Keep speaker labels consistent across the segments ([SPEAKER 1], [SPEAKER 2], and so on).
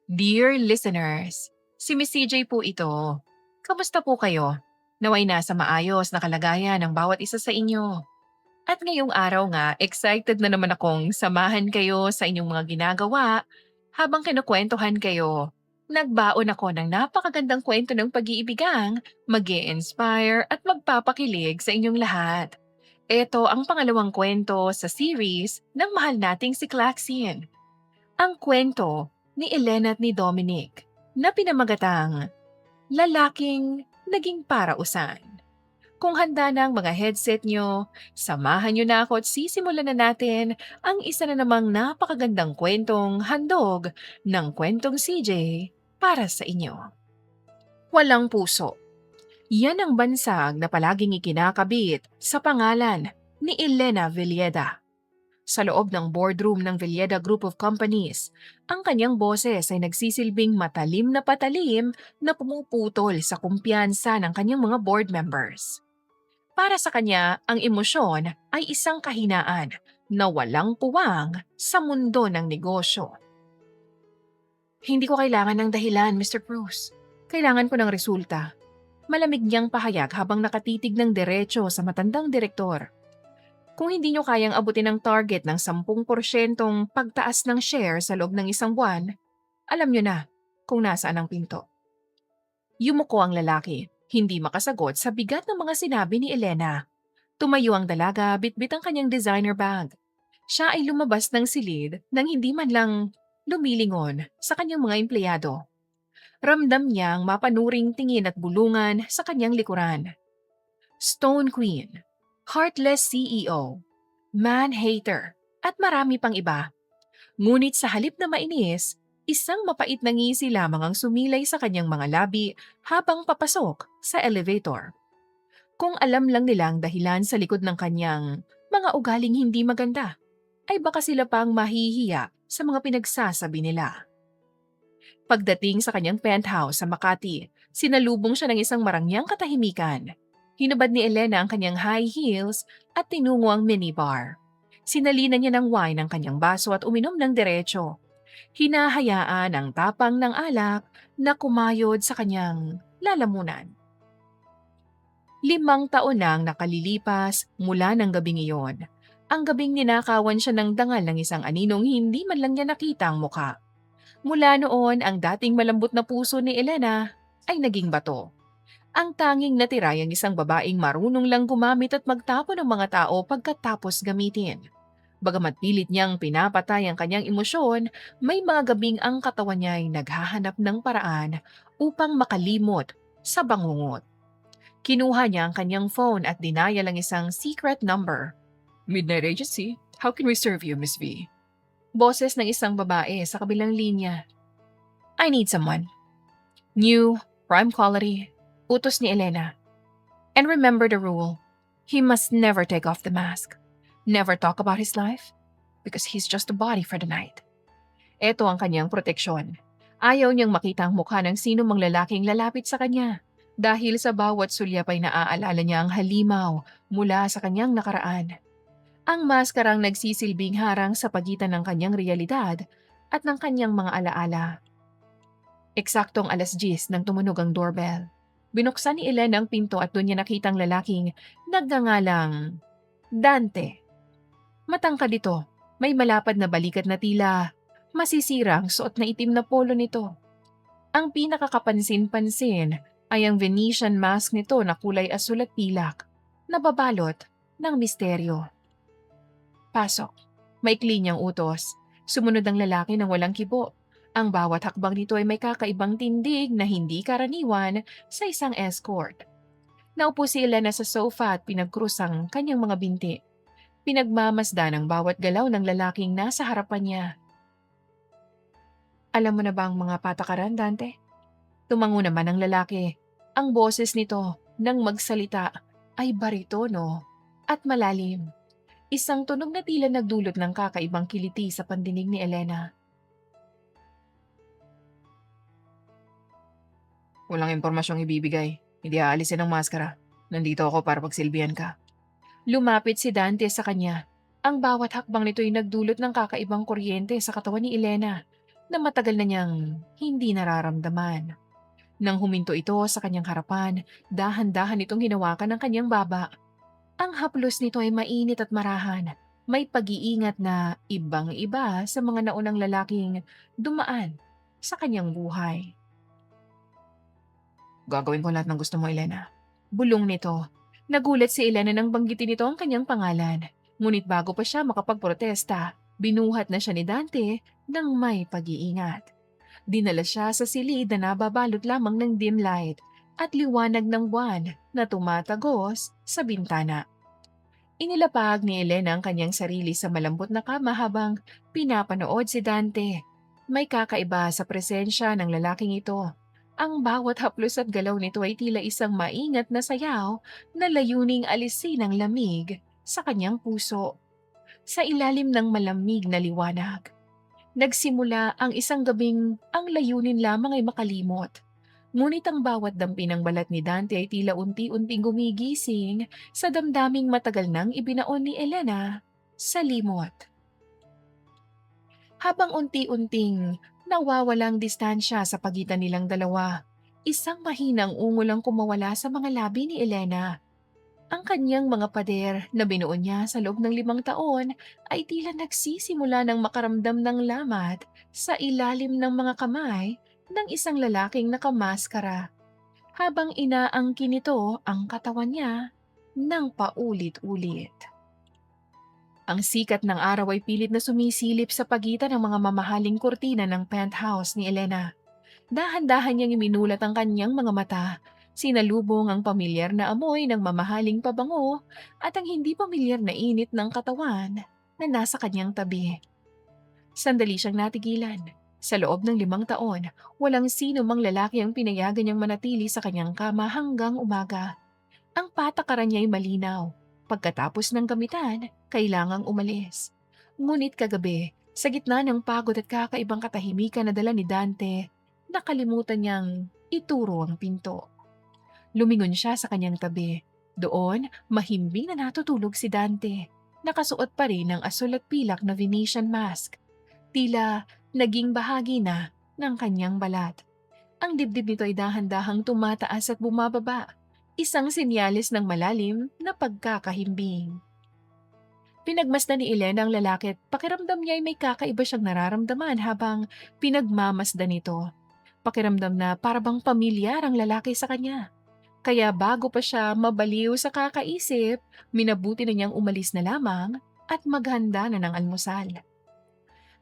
[SPEAKER 1] Dear listeners, si Miss CJ po ito. Kamusta po kayo? Naway nasa maayos na kalagayan ng bawat isa sa inyo. At ngayong araw nga, excited na naman akong samahan kayo sa inyong mga ginagawa habang kinukwentuhan kayo. Nagbaon ako ng napakagandang kwento ng pag-iibigang mag inspire at magpapakilig sa inyong lahat. Ito ang pangalawang kwento sa series ng mahal nating si Claxine. Ang kwento ni Elena at ni Dominic na pinamagatang Lalaking Naging Parausan. Kung handa na ang mga headset nyo, samahan nyo na ako at sisimulan na natin ang isa na namang napakagandang kwentong handog ng kwentong CJ para sa inyo. Walang puso. Yan ang bansag na palaging ikinakabit sa pangalan ni Elena Villeda. Sa loob ng boardroom ng Villeda Group of Companies, ang kanyang boses ay nagsisilbing matalim na patalim na pumuputol sa kumpiyansa ng kanyang mga board members. Para sa kanya, ang emosyon ay isang kahinaan na walang puwang sa mundo ng negosyo. Hindi ko kailangan ng dahilan, Mr. Cruz. Kailangan ko ng resulta. Malamig niyang pahayag habang nakatitig ng diretso sa matandang direktor. Kung hindi nyo kayang abutin ang target ng 10% pagtaas ng share sa loob ng isang buwan, alam nyo na kung nasaan ang pinto. Yumuko ang lalaki, hindi makasagot sa bigat ng mga sinabi ni Elena. Tumayo ang dalaga, bitbit ang kanyang designer bag. Siya ay lumabas ng silid nang hindi man lang lumilingon sa kanyang mga empleyado. Ramdam niyang mapanuring tingin at bulungan sa kanyang likuran. Stone Queen, Heartless CEO, Man-Hater, at marami pang iba. Ngunit sa halip na mainis, isang mapait na ngisi lamang ang sumilay sa kanyang mga labi habang papasok sa elevator. Kung alam lang nila ang dahilan sa likod ng kanyang mga ugaling hindi maganda, ay baka sila pang mahihiya sa mga pinagsasabi nila. Pagdating sa kanyang penthouse sa Makati, sinalubong siya ng isang marangyang katahimikan. Hinubad ni Elena ang kanyang high heels at tinungo ang minibar. Sinalina niya ng wine ang kanyang baso at uminom ng diretso. Hinahayaan ang tapang ng alak na kumayod sa kanyang lalamunan. 5 taon nang nakalilipas mula ng gabing iyon. Ang gabing ninakawan siya ng dangal ng isang aninong hindi man lang niya nakita ang muka. Mula noon, ang dating malambot na puso ni Elena ay naging bato. Ang tanging natira ay ang isang babaeng marunong lang gumamit at magtapon ng mga tao pagkatapos gamitin. Bagamat pilit niyang pinapatay ang kanyang emosyon, may mga gabing ang katawan niya ay naghahanap ng paraan upang makalimot sa bangungot. Kinuha niya ang kanyang phone at dinayal ang isang secret number. Midnight Agency, how can we serve you, Miss V? Boses ng isang babae sa kabilang linya. I need someone. New, prime quality, utos ni Elena. And remember the rule. He must never take off the mask. Never talk about his life. Because he's just a body for the night. Ito ang kanyang proteksyon. Ayaw niyang makita ang mukha ng sino mang lalaking lalapit sa kanya. Dahil sa bawat sulyap ay naaalala niya ang halimaw mula sa kanyang nakaraan. Ang maskarang nagsisilbing harang sa pagitan ng kanyang realidad at ng kanyang mga alaala. Eksaktong 10:00 nang tumunog ang doorbell. Binuksan ni Elena ang pinto at doon niya nakitang lalaking nagngangalang Dante. Matangkad ito, may malapad na balikat na tila masisira ang suot na itim na polo nito. Ang pinakakapansin-pansin ay ang Venetian mask nito na kulay asul at pilak, nababalot ng misteryo. Pasok. Maikli niyang utos. Sumunod ang lalaki ng walang kibo. Ang bawat hakbang nito ay may kakaibang tindig na hindi karaniwan sa isang escort. Naupo si Elena sa sofa at pinagkrus ang kanyang mga binti. Pinagmamasdan ang bawat galaw ng lalaking nasa harapan niya. Alam mo na ba ang mga patakaran, Dante? Tumango naman ang lalaki. Ang boses nito, nang magsalita, ay baritono at malalim. Isang tunog na tila nagdulot ng kakaibang kiliti sa pandinig ni Elena. Walang impormasyong ibibigay. Hindi aalisin ang maskara. Nandito ako para pagsilbihan ka. Lumapit si Dante sa kanya. Ang bawat hakbang nito ay nagdulot ng kakaibang kuryente sa katawan ni Elena. na matagal na niyang hindi nararamdaman. Nang huminto ito sa kanyang harapan, dahan-dahan itong hinawakan ng kanyang baba. Ang haplos nito ay mainit at marahan. May pag-iingat na ibang-iba sa mga naunang lalaking dumaan sa kanyang buhay. Gagawin ko lahat ng gusto mo, Elena. Bulong nito. Nagulat si Elena nang banggitin nito ang kanyang pangalan. Ngunit bago pa siya makapagprotesta, binuhat na siya ni Dante ng may pag-iingat. Dinala siya sa silid na nababalot lamang ng dim light at liwanag ng buwan na tumatagos sa bintana. Inilapag ni Elena ang kanyang sarili sa malambot na kama habang pinapanood si Dante. May kakaiba sa presensya ng lalaking ito. Ang bawat haplos at galaw nito ay tila isang maingat na sayaw na layuning alisin ang lamig sa kanyang puso. Sa ilalim ng malamig na liwanag, nagsimula ang isang gabing ang layunin lamang ay makalimot. Ngunit ang bawat dampi ng balat ni Dante ay tila unti-unting gumigising sa damdaming matagal nang ibinaon ni Elena sa limot. Habang unti-unting nawawalang distansya sa pagitan nilang dalawa, isang mahinang ungol ang kumawala sa mga labi ni Elena. Ang kanyang mga pader na binuo niya sa loob ng 5 taon ay tila nagsisimula ng makaramdam ng lamat sa ilalim ng mga kamay ng isang lalaking nakamaskara habang inaangkin nito ang katawan niya ng paulit-ulit. Ang sikat ng araw ay pilit na sumisilip sa pagitan ng mga mamahaling kurtina ng penthouse ni Elena. Dahan-dahan niyang iminulat ang kanyang mga mata. Sinalubong ang pamilyar na amoy ng mamahaling pabango at ang hindi pamilyar na init ng katawan na nasa kanyang tabi. Sandali siyang natigilan. Sa loob ng 5 taon, walang sino mang lalaki ang pinayagan niyang manatili sa kanyang kama hanggang umaga. Ang patakaran niya ay malinaw. Pagkatapos ng gamitan, kailangang umalis. Ngunit kagabi, sa gitna ng pagod at kakaibang katahimikan na dala ni Dante, nakalimutan niyang ituro ang pinto. Lumingon siya sa kanyang tabi. Doon, mahimbing na natutulog si Dante. Nakasuot pa rin ng asul at pilak na Venetian mask. Tila naging bahagi na ng kanyang balat. Ang dibdib nito ay dahan-dahang tumataas at bumababa. Isang senyales ng malalim na pagkakahimbing. Pinagmasdan ni Elena ang lalaki at pakiramdam niya ay may kakaiba siyang nararamdaman habang pinagmamasdan nito. Pakiramdam na parabang pamilyar ang lalaki sa kanya. Kaya bago pa siya mabaliw sa kakaisip, minabuti na niyang umalis na lamang at maghanda na ng almusal.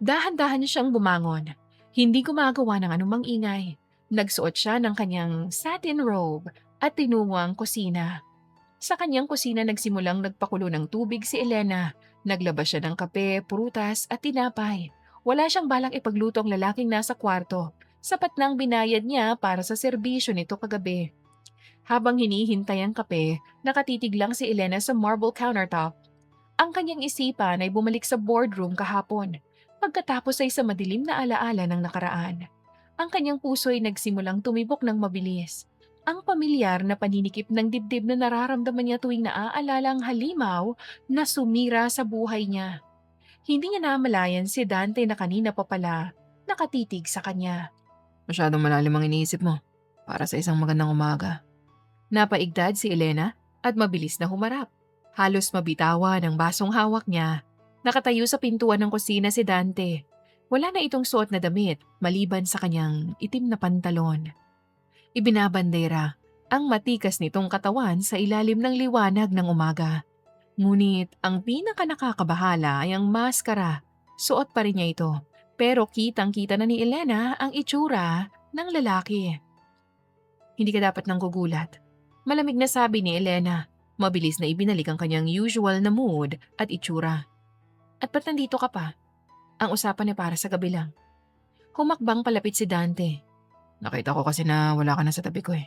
[SPEAKER 1] Dahan-dahan siyang bumangon. Hindi gumagawa ng anumang ingay. Nagsuot siya ng kanyang satin robe at tinungo ang kusina. Sa kanyang kusina nagsimulang nagpakulo ng tubig si Elena. Naglabas siya ng kape, prutas at tinapay. Wala siyang balang ipagluto ang lalaking nasa kwarto. Sapat na ang binayad niya para sa serbisyo nito kagabi. Habang hinihintay ang kape, nakatitig lang si Elena sa marble countertop. Ang kanyang isipan ay bumalik sa boardroom kahapon. Pagkatapos ay sa madilim na alaala ng nakaraan. Ang kanyang puso ay nagsimulang tumibok ng mabilis. Ang pamilyar na paninikip ng dibdib na nararamdaman niya tuwing naaalala ang halimaw na sumira sa buhay niya. Hindi niya namalayan si Dante na kanina pa pala nakatitig sa kanya. Masyadong malalim ang iniisip mo para sa isang magandang umaga. Napaigtad si Elena at mabilis na humarap. Halos mabitawan ang basong hawak niya. Nakatayo sa pintuan ng kusina si Dante. Wala na itong suot na damit maliban sa kanyang itim na pantalon. Ibinabandera ang matikas nitong katawan sa ilalim ng liwanag ng umaga. Ngunit ang pinaka nakakabahala ay ang maskara. Suot pa rin niya ito, pero kitang-kita na ni Elena ang itsura ng lalaki. Hindi ka dapat nang gugulat. Malamig na sabi ni Elena. Mabilis na ibinalik ang kanyang usual na mood at itsura. At ba't nandito ka pa? Ang usapan ay para sa gabi lang. Humakbang palapit si Dante. Nakita ko kasi na wala ka na sa tabi ko eh.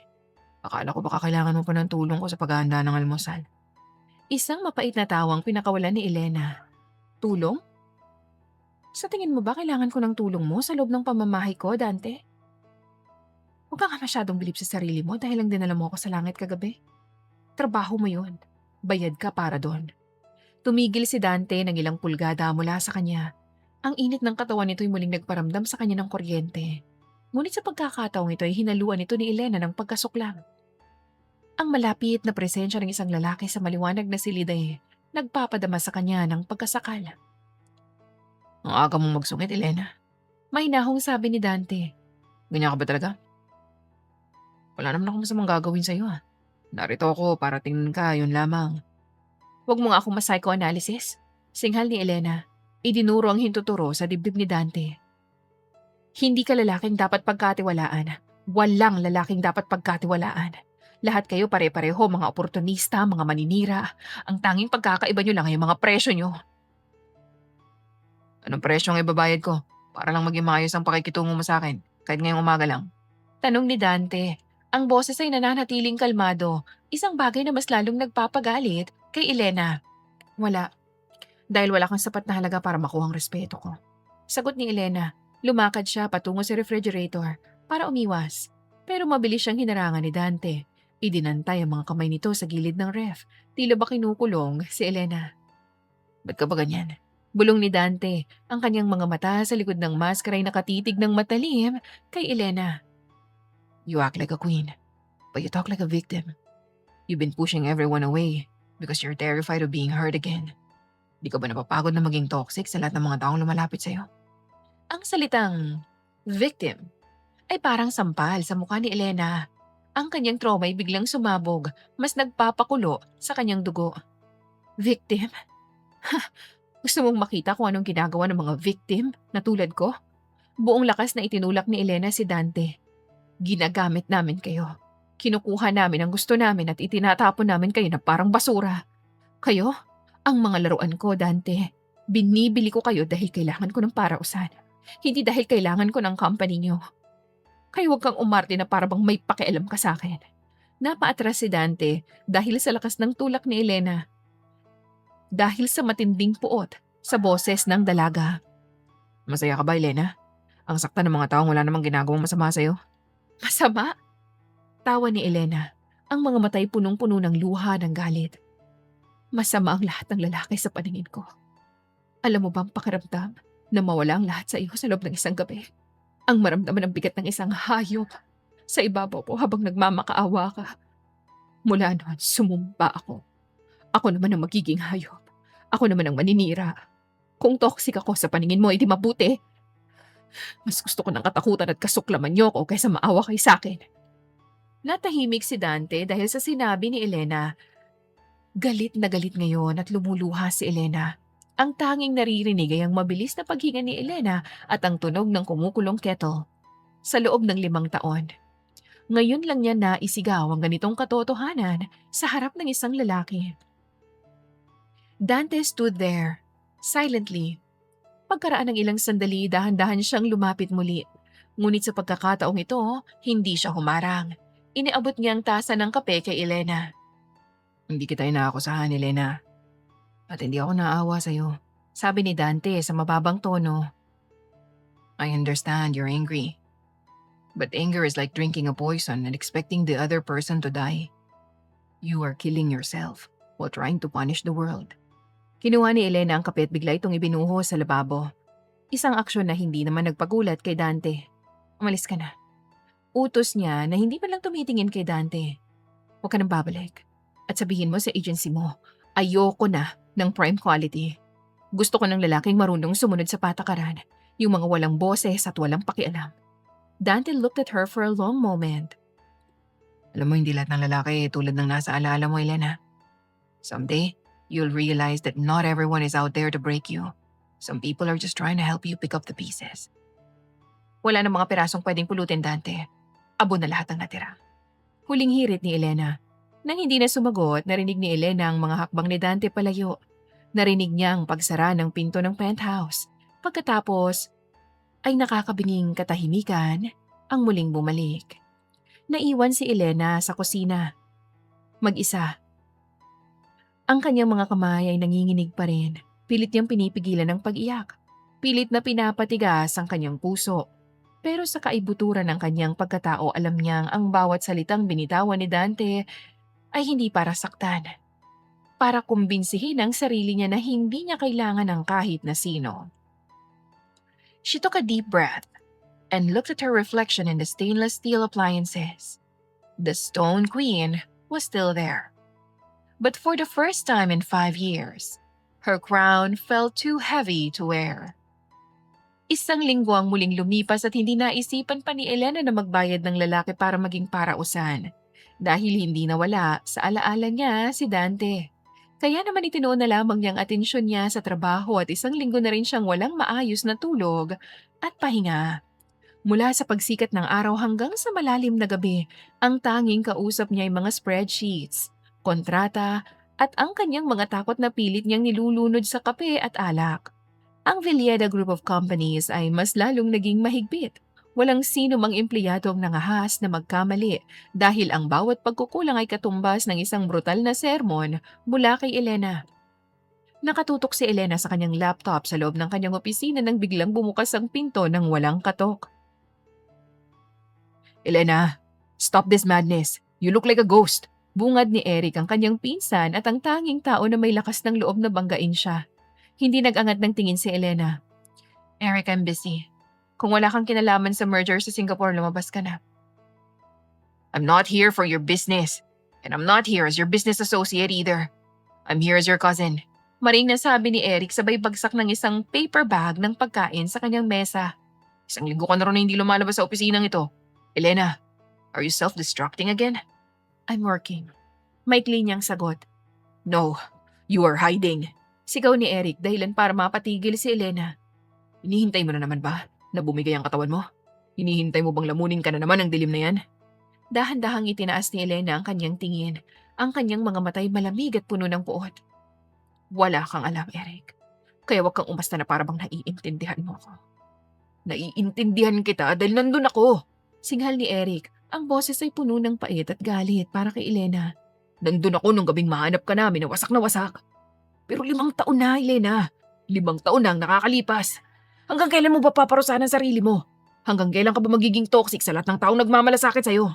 [SPEAKER 1] Akala ko baka kailangan mo pa ng tulong ko sa paghahanda ng almusal. Isang mapait na tawang pinakawalan ni Elena. Tulong? Sa tingin mo ba kailangan ko ng tulong mo sa loob ng pamamahay ko, Dante? Huwag ka nga masyadong bilib sa sarili mo dahil lang dinala mo ako sa langit kagabi. Trabaho mo yun. Bayad ka para doon. Tumigil si Dante ng ilang pulgada mula sa kanya. Ang init ng katawan nito'y muling nagparamdam sa kanya ng kuryente. Ngunit sa pagkakataong ito ay hinaluan ito ni Elena ng pagkasuklam. Ang malapit na presensya ng isang lalaki sa maliwanag na silid ay nagpapadama sa kanya ng pagkasakal. Ang aga mong magsungit, Elena. Mahinahong sabi ni Dante. Ganyan ka ba talaga? Wala naman akong masamang gagawin sa'yo ah. Narito ako para tingnan ka, yun lamang. Huwag mo nga akong ma-psychoanalysis. Singhal ni Elena. Idinuro ang hintuturo sa dibdib ni Dante. Hindi ka lalaking dapat pagkatiwalaan. Walang lalaking dapat pagkatiwalaan. Lahat kayo pare-pareho, mga oportunista, mga maninira. Ang tanging pagkakaiba nyo lang ay mga presyo nyo. Anong presyo ang ibabayad ko? Para lang maging maayos ang pakikitungo mo sa akin, kahit ngayong umaga lang. Tanong ni Dante. Ang boses ay nananatiling kalmado, isang bagay na mas lalong nagpapagalit kay Elena. Wala. Dahil wala kang sapat na halaga para makuha ang respeto ko. Sagot ni Elena. Lumakad siya patungo sa refrigerator para umiwas. Pero mabilis siyang hinarangan ni Dante. Idinantay ang mga kamay nito sa gilid ng ref. Tila ba kinukulong si Elena. Ba't ka ba ganyan? Bulong ni Dante. Ang kanyang mga mata sa likod ng maskara ay nakatitig ng matalim kay Elena. You act like a queen, but you talk like a victim. You've been pushing everyone away because you're terrified of being hurt again. Di ka ba napapagod na maging toxic sa lahat ng mga taong lumalapit sa'yo? Ang salitang victim ay parang sampal sa mukha ni Elena. Ang kanyang trauma ay biglang sumabog, mas nagpapakulo sa kanyang dugo. Victim? Gusto mong makita kung anong ginagawa ng mga victim na tulad ko? Buong lakas na itinulak ni Elena si Dante. Ginagamit namin kayo. Kinukuha namin ang gusto namin at itinatapon namin kayo na parang basura. Kayo? Ang mga laruan ko, Dante. Binibili ko kayo dahil kailangan ko ng parausan. Hindi dahil kailangan ko ng company nyo. Kaya huwag kang umarte na para bang may pakialam ka sa akin. Napaatras si Dante dahil sa lakas ng tulak ni Elena. Dahil sa matinding puot sa boses ng dalaga. Masaya ka ba, Elena? Ang sakta ng mga taong wala namang ginagawang masama sa'yo. Masama? Tawa ni Elena. Ang mga matay punong-puno ng luha ng galit. Masama ang lahat ng lalaki sa paningin ko. Alam mo bang pakiramdam na mawala ang lahat sa iyo sa loob ng isang gabi? Ang maramdaman ng bigat ng isang hayop sa ibabaw po habang nagmamakaawa ka. Mula noon, sumumpa ako. Ako naman ang magiging hayop. Ako naman ang maninira. Kung toxic ako sa paningin mo, hindi mabuti. Mas gusto ko ng katakutan at kasuklaman niyo ko kaysa maawa kay sa akin. Natahimik si Dante dahil sa sinabi ni Elena. Galit na galit ngayon at lumuluha si Elena. Ang tanging naririnig ay ang mabilis na paghinga ni Elena at ang tunog ng kumukulong kettle. Sa loob ng 5 taon. Ngayon lang niya naisigaw ang ganitong katotohanan sa harap ng isang lalaki. Dante stood there, silently. Pagkaraan ng ilang sandali, dahan-dahan siyang lumapit muli. Ngunit sa pagkakataong ito, hindi siya humarang. Iniabot niya ang tasa ng kape kay Elena. Hindi kita inaakusahan, Elena. At hindi ako naawa sa'yo. Sabi ni Dante sa mababang tono. I understand you're angry. But anger is like drinking a poison and expecting the other person to die. You are killing yourself while trying to punish the world. Kinuha ni Elena ang kape at bigla itong ibinuho sa lababo. Isang aksyon na hindi naman nagpagulat kay Dante. Umalis ka na. Utos niya na hindi man lang tumitingin kay Dante. Huwag ka nang babalik. At sabihin mo sa agency mo, ayoko na ng prime quality. Gusto ko ng lalaking marunong sumunod sa patakaran, yung mga walang boses at walang pakialam. Dante looked at her for a long moment. Alam mo, hindi lahat ng lalaki tulad ng nasa alaala mo, Elena. Someday, you'll realize that not everyone is out there to break you. Some people are just trying to help you pick up the pieces. Wala na mga pirasong pwedeng pulutin, Dante. Abo na lahat ang natira. Huling hirit ni Elena. Nang hindi na sumagot, narinig ni Elena ang mga hakbang ni Dante palayo. Narinig niya ang pagsara ng pinto ng penthouse. Pagkatapos, ay nakakabinging katahimikan ang muling bumalik. Naiwan si Elena sa kusina. Mag-isa. Ang kanyang mga kamay ay nanginginig pa rin. Pilit niyang pinipigilan ng pag-iyak. Pilit na pinapatigas ang kanyang puso. Pero sa kaibuturan ng kanyang pagkatao, alam niyang ang bawat salitang binitawan ni Dante ay hindi para saktan. Para kumbinsihin ang sarili niya na hindi niya kailangan ng kahit na sino. She took a deep breath and looked at her reflection in the stainless steel appliances. The Stone Queen was still there. But for the first time in 5 years, her crown felt too heavy to wear. Isang linggo ang muling lumipas at hindi naisipan pa ni Elena na magbayad ng lalaki para maging parausan. Dahil hindi nawala sa alaala niya si Dante. Kaya naman itinuon na lamang niyang atensyon niya sa trabaho at isang linggo na rin siyang walang maayos na tulog at pahinga. Mula sa pagsikat ng araw hanggang sa malalim na gabi, ang tanging kausap niya ay mga spreadsheets, kontrata, at ang kanyang mga takot na pilit niyang nilulunod sa kape at alak. Ang Villeda Group of Companies ay mas lalong naging mahigpit. Walang sino mang empleyado ang nangahas na magkamali dahil ang bawat pagkukulang ay katumbas ng isang brutal na sermon mula kay Elena. Nakatutok si Elena sa kanyang laptop sa loob ng kanyang opisina nang biglang bumukas ang pinto ng walang katok. Elena, stop this madness. You look like a ghost. Bungad ni Eric ang kanyang pinsan at ang tanging tao na may lakas ng loob na banggain siya. Hindi nag-angat ng tingin si Elena. Eric, I'm busy. Kung wala kang kinalaman sa merger sa Singapore, lumabas ka na. I'm not here for your business. And I'm not here as your business associate either. I'm here as your cousin. Maring nasabi ni Eric sabay bagsak ng isang paper bag ng pagkain sa kanyang mesa. Isang linggo ka na rin na hindi lumalabas sa opisinang ito. Elena, are you self-destructing again? I'm working. Maikli niyang sagot. No, you are hiding. Sigaw ni Eric dahilan para mapatigil si Elena. Hinihintay mo na naman ba na bumigay ang katawan mo? Hinihintay mo bang lamunin ka na naman ng dilim na yan? Dahan-dahang itinaas ni Elena ang kanyang tingin. Ang kanyang mga matay malamig at puno ng puot. Wala kang alam, Eric. Kaya wag kang umasta na para bang naiintindihan mo ako. Naiintindihan kita dahil nandun ako. Singhal ni Eric. Ang boses ay puno ng pait at galit para kay Elena. Nandun ako nung gabing mahanap ka namin na wasak. Pero 5 taon na, Elena. 5 taon na ang nakakalipas. Hanggang kailan mo ba paparusahan ang sarili mo? Hanggang kailan ka ba magiging toxic sa lahat ng taong nagmamalasakit sa'yo?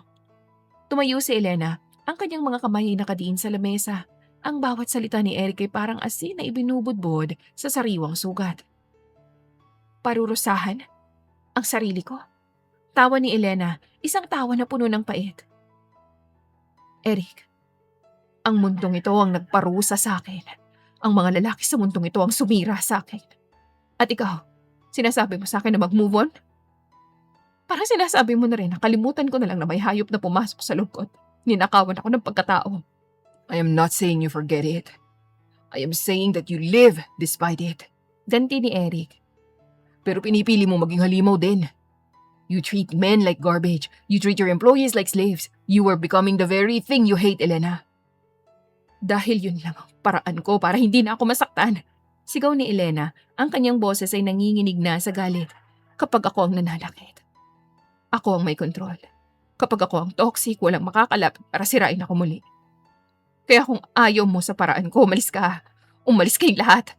[SPEAKER 1] Tumayo si Elena. Ang kanyang mga kamay ay nakadiin sa lamesa. Ang bawat salita ni Eric ay parang asin na ibinubudbod sa sariwang sugat. Parurusahan? Ang sarili ko? Tawa ni Elena, isang tawa na puno ng pait. Eric, ang mundong ito ang nagparusa sa akin. Ang mga lalaki sa mundong ito ang sumira sa akin. At ikaw, sinasabi mo sa akin na mag-move on? Parang sinasabi mo na rin na kalimutan ko na lang na may hayop na pumasok sa loob ko at ninakawan ako ng pagkatao. I am not saying you forget it. I am saying that you live despite it. Ganti ni Eric. Pero pinipili mo maging halimaw din. You treat men like garbage. You treat your employees like slaves. You are becoming the very thing you hate, Elena. Dahil yun lang ang paraan ko para hindi na ako masaktan. Sigaw ni Elena, ang kanyang boses ay nanginginig na sa galit. Kapag ako ang nananakit. Ako ang may kontrol. Kapag ako ang toxic, walang makakalapit para sirain ako muli. Kaya kung ayaw mo sa paraan ko, umalis ka. Umalis kayong lahat.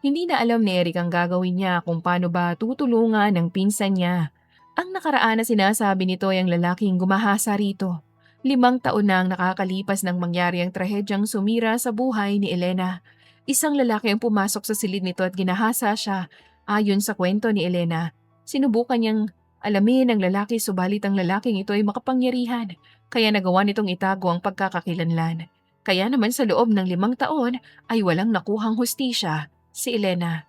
[SPEAKER 1] Hindi na alam ni Eric ang gagawin niya kung paano ba tutulungan ng pinsan niya. Ang nakaraan na sinasabi nito ay ang lalaking gumahasa rito. 5 taon na ang nakakalipas nang mangyari ang trahedyang sumira sa buhay ni Elena. Isang lalaki ang pumasok sa silid nito at ginahasa siya. Ayon sa kwento ni Elena, sinubukan niyang alamin ang lalaki subalit ang lalaking ito ay makapangyarihan. Kaya nagawa nitong itago ang pagkakakilanlan. Kaya naman sa loob ng 5 taon ay walang nakuhang hustisya si Elena.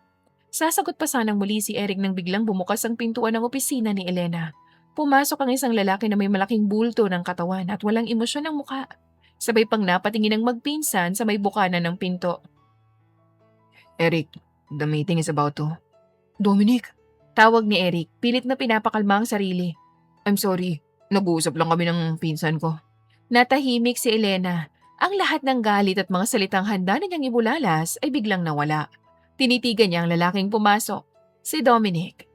[SPEAKER 1] Sasagot pa sanang muli si Eric nang biglang bumukas ang pintuan ng opisina ni Elena. Pumasok ang isang lalaki na may malaking bulto ng katawan at walang emosyon ng mukha. Sabay pang napatingin ang magpinsan sa may bukana ng pinto. Eric, the meeting is about to. Dominic, tawag ni Eric, pilit na pinapakalma ang sarili. I'm sorry, nag-uusap lang kami ng pinsan ko. Natahimik si Elena. Ang lahat ng galit at mga salitang handa na niyang ibulalas ay biglang nawala. Tinitigan niya ang lalaking pumasok, si Dominic.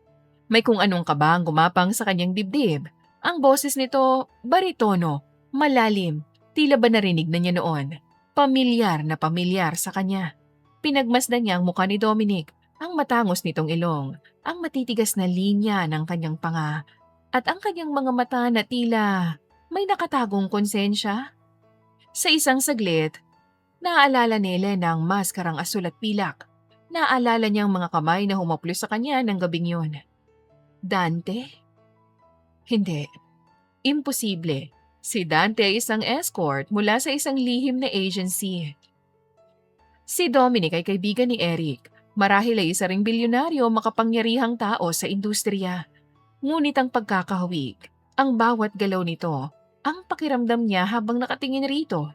[SPEAKER 1] May kung anong kabang gumapang sa kanyang dibdib. Ang boses nito, baritono, malalim, tila ba narinig na niya noon. Pamilyar na pamilyar sa kanya. Pinagmasdan niya ang mukha ni Dominic, ang matangos nitong ilong, ang matitigas na linya ng kanyang panga, at ang kanyang mga mata na tila may nakatagong konsensya. Sa isang saglit, naaalala ni Elena ang maskarang asul at pilak. Naalala niya ang mga kamay na humaplos sa kanya ng gabing yun. Dante? Hindi. Imposible. Si Dante ay isang escort mula sa isang lihim na agency. Si Dominic ay kaibigan ni Eric. Marahil ay isa ring bilyonaryo makapangyarihang tao sa industriya. Ngunit ang pagkakahawig, ang bawat galaw nito, ang pakiramdam niya habang nakatingin rito.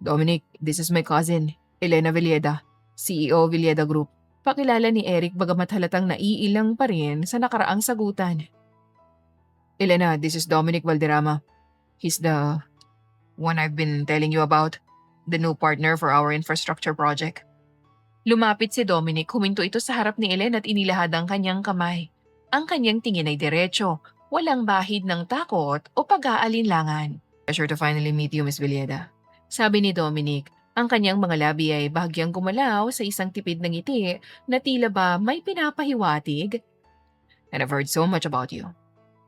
[SPEAKER 1] Dominic, this is my cousin, Elena Villeda, CEO Villeda Group. Pakilala ni Eric bagamat halatang naiilang pa rin sa nakaraang sagutan. Elena, this is Dominic Valderrama. He's the one I've been telling you about, the new partner for our infrastructure project. Lumapit si Dominic, huminto ito sa harap ni Elena at inilahad ang kanyang kamay. Ang kanyang tingin ay diretso, walang bahid ng takot o pag-aalinlangan. Pleasure to finally meet you, Miss Villeda. Sabi ni Dominic, ang kanyang mga labi ay bahagyang gumalaw sa isang tipid ng ngiti na tila ba may pinapahiwatig. And I've heard so much about you.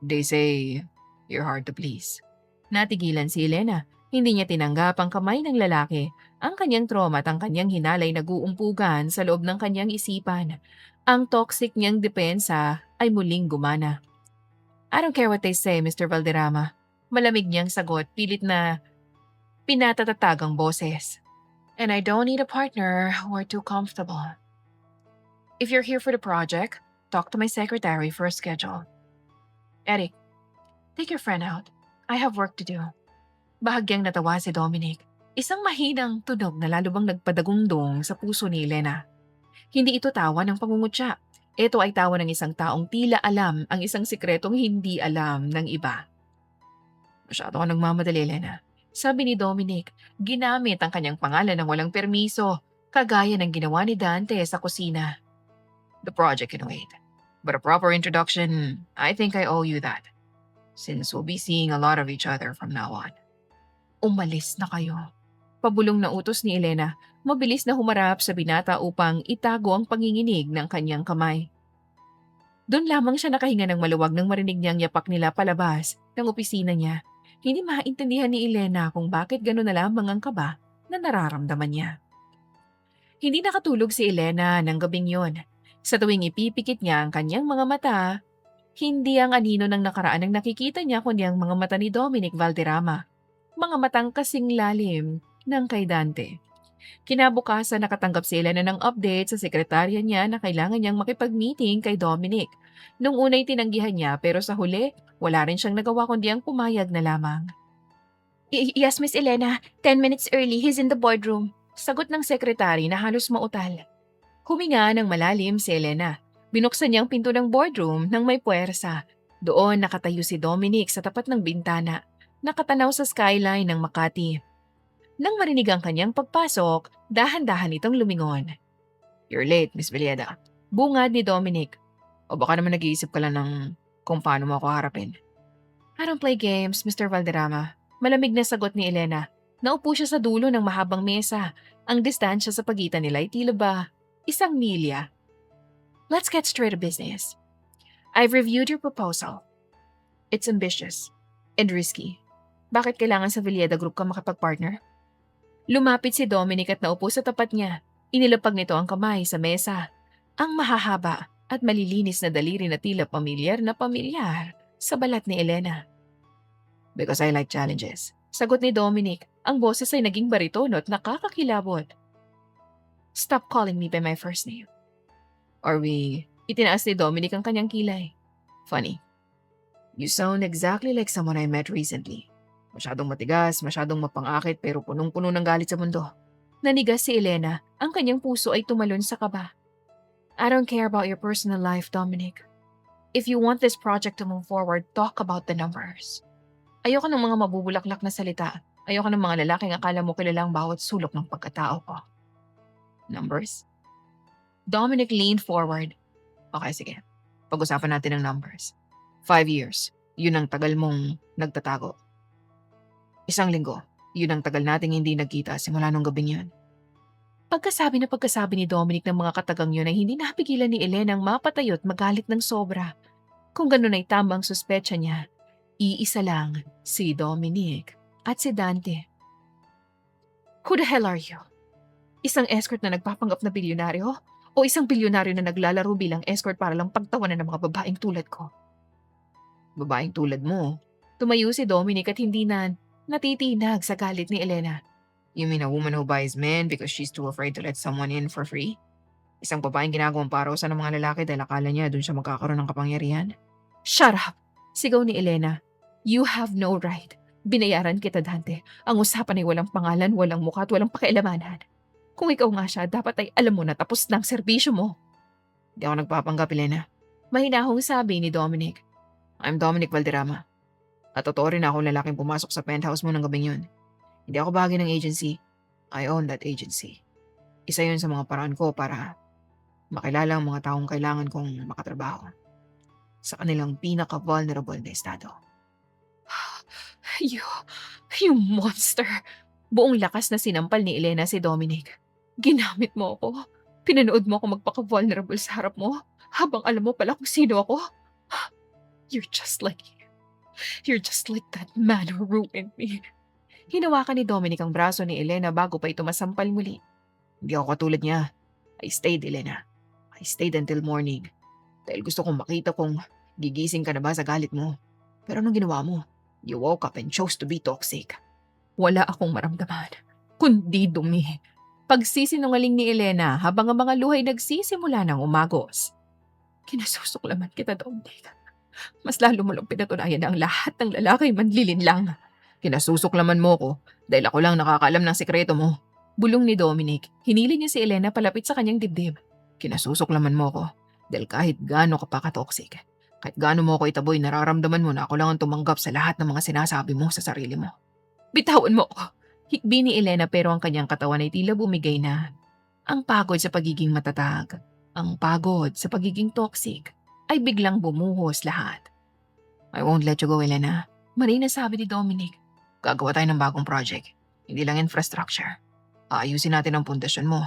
[SPEAKER 1] They say you're hard to please. Natigilan si Elena. Hindi niya tinanggap ang kamay ng lalaki. Ang kanyang trauma at ang kanyang hinalay nag-uumpugan sa loob ng kanyang isipan. Ang toxic niyang depensa ay muling gumana. I don't care what they say, Mr. Valderrama. Malamig niyang sagot, pilit na pinatatatag ang boses. And I don't need a partner who are too comfortable. If you're here for the project, talk to my secretary for a schedule. Eric, take your friend out. I have work to do. Bahagyang natawa si Dominic. Isang mahinang tunog na lalo bang nagpadagundong sa puso ni Elena. Hindi ito tawa ng pangungutya. Ito ay tawa ng isang taong tila alam ang isang sikretong hindi alam ng iba. Masyado ka nagmamadali, Elena. Sabi ni Dominic, ginamit ang kanyang pangalan ng walang permiso, kagaya ng ginawa ni Dante sa kusina. The project can wait. But a proper introduction, I think I owe you that. Since we'll be seeing a lot of each other from now on. Umalis na kayo. Pabulong na utos ni Elena, mabilis na humarap sa binata upang itago ang panginginig ng kanyang kamay. Doon lamang siya nakahinga ng maluwag nang marinig niyang yapak nila palabas ng opisina niya. Hindi maintindihan ni Elena kung bakit gano'n na lamang ang kaba na nararamdaman niya. Hindi nakatulog si Elena ng gabing yon. Sa tuwing ipipikit niya ang kanyang mga mata, hindi ang anino ng nakaraan ang nakikita niya kundi ang mga mata ni Dominic Valderrama. Mga matang kasing lalim ng kay Dante. Kinabukasan nakatanggap si Elena ng update sa sekretarya niya na kailangan niyang makipag-meeting kay Dominic. Nung unay tinanggihan niya pero sa huli, wala rin siyang nagawa kundi ang pumayag na lamang. Yes, Miss Elena. 10 minutes early. He's in the boardroom. Sagot ng sekretary na halos mautal. Huminga ng malalim si Elena. Binuksan niya ang pinto ng boardroom nang may puwersa. Doon nakatayo si Dominic sa tapat ng bintana. Nakatanaw sa skyline ng Makati. Nang marinig ang kanyang pagpasok, dahan-dahan itong lumingon. You're late, Miss Villeda. Bungad ni Dominic. O baka naman nag-iisip ka lang ng kung paano mo ako harapin. I don't play games, Mr. Valderrama. Malamig na sagot ni Elena. Naupo siya sa dulo ng mahabang mesa. Ang distansya sa pagitan nila ay tila ba 1 milya. Let's get straight to business. I've reviewed your proposal. It's ambitious and risky. Bakit kailangan sa Villeda Group ka makapag-partner? Lumapit si Dominic at naupo sa tapat niya. Inilapag nito ang kamay sa mesa. Ang mahahaba at malilinis na daliri na tila pamilyar sa balat ni Elena. Because I like challenges. Sagot ni Dominic. Ang boses ay naging baritono at nakakakilabot. Stop calling me by my first name. Or itinaas ni Dominic ang kanyang kilay. Funny. You sound exactly like someone I met recently. Masyadong matigas, masyadong mapangakit pero punong-puno ng galit sa mundo. Nanigas si Elena. Ang kanyang puso ay tumalon sa kaba. I don't care about your personal life, Dominic. If you want this project to move forward, talk about the numbers. Ayoko ng mga mabubulaklak na salita. Ayoko ng mga lalaking akala mo kilala ang bawat sulok ng pagkatao ko. Numbers? Dominic leaned forward. Okay, sige. Pag-usapan natin ang numbers. 5 years. Yun ang tagal mong nagtatago. 1 linggo. Yun ang tagal nating hindi nagkita simula nung gabing yun. Pagkasabi ni Dominic ng mga katagang yun ay hindi napigilan ni Elena ang mapatayo at magalit ng sobra. Kung ganun ay tama ang suspecha niya, iisa lang si Dominic at si Dante. Who the hell are you?
[SPEAKER 2] Isang escort na nagpapanggap na bilyonaryo? O isang bilyonaryo na naglalaro bilang escort para lang pagtawanan ng mga babaeng tulad ko?
[SPEAKER 1] Babaeng tulad mo.
[SPEAKER 2] Tumayo si Dominic at hindi na natitinag sa galit ni Elena.
[SPEAKER 1] You mean a woman who buys men because she's too afraid to let someone in for free? Isang babaeng ginagawang parusa ng mga lalaki dahil akala niya doon siya magkakaroon ng kapangyarihan?
[SPEAKER 2] Shut up! Sigaw ni Elena. You have no right. Binayaran kita, Dante. Ang usapan ay walang pangalan, walang mukha at walang pakialamanan. Kung ikaw nga siya, dapat ay alam mo na tapos na ang serbisyo mo.
[SPEAKER 1] Hindi ako nagpapanggap, Elena.
[SPEAKER 2] Mahinahong sabi ni Dominic.
[SPEAKER 1] I'm Dominic Valderrama. At totoo rin akong lalaking pumasok sa penthouse mo ng gabing yun. Hindi ako bahagi ng agency. I own that agency. Isa yun sa mga paraan ko para makilala ang mga taong kailangan kong makatrabaho sa kanilang pinaka-vulnerable na estado.
[SPEAKER 2] You, you monster! Buong lakas na sinampal ni Elena si Dominic. Ginamit mo ako. Pinanood mo ako magpaka-vulnerable sa harap mo habang alam mo pala kung sino ako. You're just like that man who ruined me. Hinawakan ni Dominic ang braso ni Elena bago pa ito masampal muli.
[SPEAKER 1] Hindi ako katulad niya. I stayed, Elena. I stayed until morning. Dahil gusto kong makita kung gigising ka na ba sa galit mo. Pero anong ginawa mo? You woke up and chose to be toxic.
[SPEAKER 2] Wala akong maramdaman, kundi dumi. Pagsisinungaling ni Elena habang ang mga luhay nagsisimula ng umagos. Kinasusuklaman kita, Dominic. Mas lalo mo lang pinatunayan na ang lahat ng lalaki manlilin lang.
[SPEAKER 1] Kinasusuklaman mo ko dahil ako lang nakakaalam ng sikreto mo.
[SPEAKER 2] Bulong ni Dominic, hinili niya si Elena palapit sa kanyang dibdib.
[SPEAKER 1] Kinasusuklaman mo ko dahil kahit gaano ka pa ka-toxic, kahit gaano mo ako itaboy, nararamdaman mo na ako lang ang tumanggap sa lahat ng mga sinasabi mo sa sarili mo.
[SPEAKER 2] Bitawan mo ako! Hikbi ni Elena pero ang kanyang katawan ay tila bumigay na. Ang pagod sa pagiging matatag, ang pagod sa pagiging toxic, ay biglang bumuhos lahat.
[SPEAKER 1] I won't let you go, Elena.
[SPEAKER 2] Marina sabi ni Dominic.
[SPEAKER 1] Gagawa tayo ng bagong project. Hindi lang infrastructure. Aayusin natin ang pundasyon mo.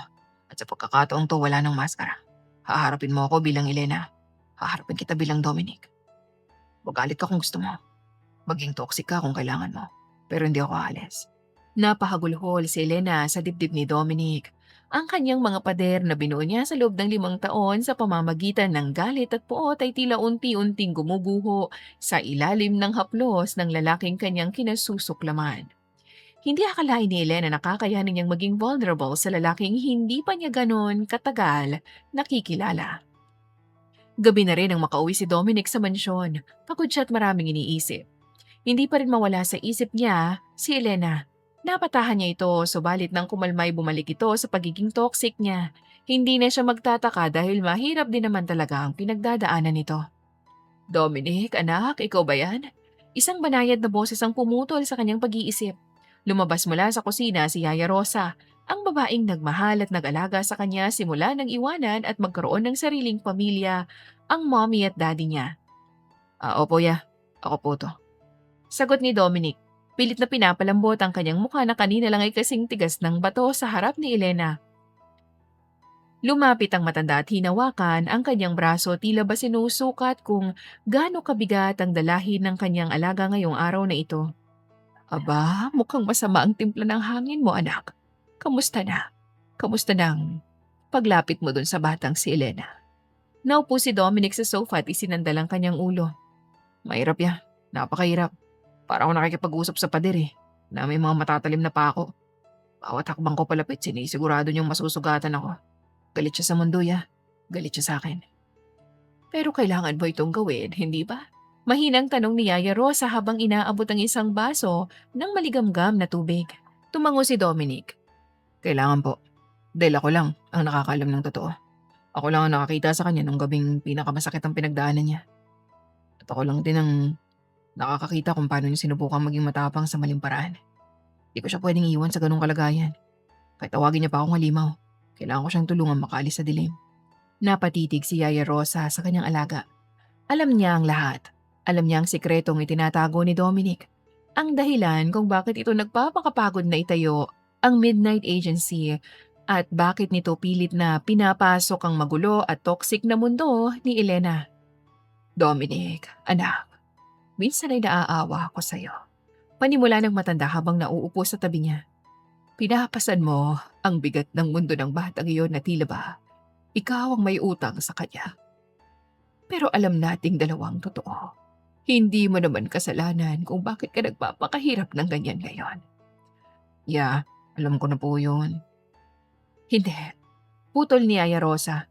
[SPEAKER 1] At sa pagkakataong to, wala ng maskara. Haharapin mo ako bilang Elena. Haharapin kita bilang Dominic. Magalit ka kung gusto mo. Maging toxic ka kung kailangan mo. Pero hindi ako aalis.
[SPEAKER 2] Napahagulhol si Elena sa dibdib ni Dominic. Ang kanyang mga pader na binuo niya sa loob ng 5 taon sa pamamagitan ng galit at puot ay tila unti-unting gumuguho sa ilalim ng haplos ng lalaking kanyang kinasusuklaman. Hindi akalain ni Elena na kakayanin niyang maging vulnerable sa lalaking hindi pa niya ganon katagal nakikilala. Gabi na rin ang makauwi si Dominic sa mansyon. Pagod siya at maraming iniisip. Hindi pa rin mawala sa isip niya si Elena. Napatahan niya ito, subalit nang kumalmay bumalik ito sa pagiging toxic niya. Hindi na siya magtataka dahil mahirap din naman talaga ang pinagdadaanan nito. Dominic, anak, ikaw ba yan? Isang banayad na boses ang pumutol sa kanyang pag-iisip. Lumabas mula sa kusina si Yaya Rosa, ang babaeng nagmahal at nag-alaga sa kanya simula nang iwanan at magkaroon ng sariling pamilya, ang mommy at daddy niya.
[SPEAKER 1] Opo, ya. Ako po to.
[SPEAKER 2] Sagot ni Dominic. Pilit na pinapalambot ang kanyang mukha na kanina lang ay kasing tigas ng bato sa harap ni Elena. Lumapit ang matanda at hinawakan ang kanyang braso, tila ba sinusukat kung gaano kabigat ang dalahin ng kanyang alaga ngayong araw na ito. Aba, mukhang masama ang timpla ng hangin mo, anak. Kamusta na? Kamusta nang paglapit mo dun sa batang si Elena? Naupo si Dominic sa sofa at isinandal ang kanyang ulo.
[SPEAKER 1] Mahirap ya. Napakahirap. Para ako nakikipag-usap sa pader na may mga matatalim na pako. Bawat hakbang ko palapit, sinisigurado niyang masusugatan ako. Galit siya sa mundo, ya. Galit siya sa akin.
[SPEAKER 2] Pero kailangan mo itong gawin, hindi ba? Mahinang tanong ni Yaya Rosa habang inaabot ang isang baso ng maligamgam na tubig. Tumango si Dominic.
[SPEAKER 1] Kailangan po. Dahil ako lang ang nakakaalam ng totoo. Ako lang ang nakakita sa kanya nung gabing pinakamasakit ang pinagdaanan niya. At ako lang din ang nakakakita kung paano niya sinubukang maging matapang sa maling paraan. Hindi ko siya pwedeng iwan sa ganung kalagayan. Kahit tawagin niya pa akong halimaw, kailangan ko siyang tulungan makaalis sa dilim.
[SPEAKER 2] Napatitig si Yaya Rosa sa kanyang alaga. Alam niya ang lahat. Alam niya ang sikretong itinatago ni Dominic. Ang dahilan kung bakit ito nagpapakapagod na itayo ang Midnight Agency at bakit nito pilit na pinapasok ang magulo at toxic na mundo ni Elena. Dominic, anak, minsan ay naaawa ako sa'yo. Panimula ng matanda habang nauupo sa tabi niya. Pinapasan mo Ang bigat ng mundo ng batang iyon na tila ba ikaw ang may utang sa kanya. Pero alam nating dalawang totoo. Hindi mo naman kasalanan kung bakit ka nagpapakahirap ng ganyan ngayon. Yeah, alam ko na po yun. Hindi. Putol ni Aya Rosa.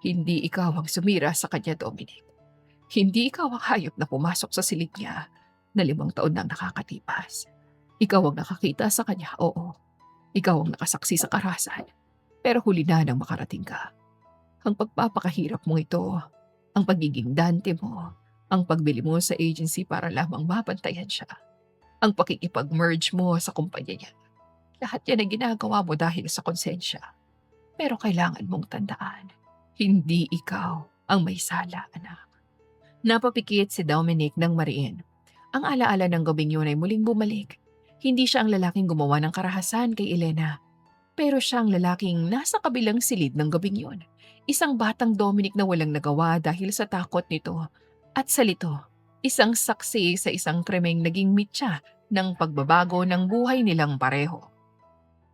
[SPEAKER 2] Hindi ikaw ang sumira sa kanya, Dominic. Hindi ikaw ang hayop na pumasok sa silid niya na 5 taon nang nakakalipas. Ikaw ang nakakita sa kanya, oo. Ikaw ang nakasaksi sa karahasan. Pero huli na nang makarating ka. Ang pagpapakahirap mo ito, ang pagiging dante mo, ang pagbili mo sa agency para lamang mabantayan siya, ang pakikipag-merge mo sa kumpanya niya. Lahat yan ay ginagawa mo dahil sa konsensya. Pero kailangan mong tandaan, hindi ikaw ang may sala, anak. Napapikit si Dominic ng mariin. Ang alaala ng gabing yun ay muling bumalik. Hindi siya ang lalaking gumawa ng karahasan kay Elena. Pero siya ang lalaking nasa kabilang silid ng gabing yun. Isang batang Dominic na walang nagawa dahil sa takot nito. At sa lito, isang saksi sa isang krimeng naging mitya ng pagbabago ng buhay nilang pareho.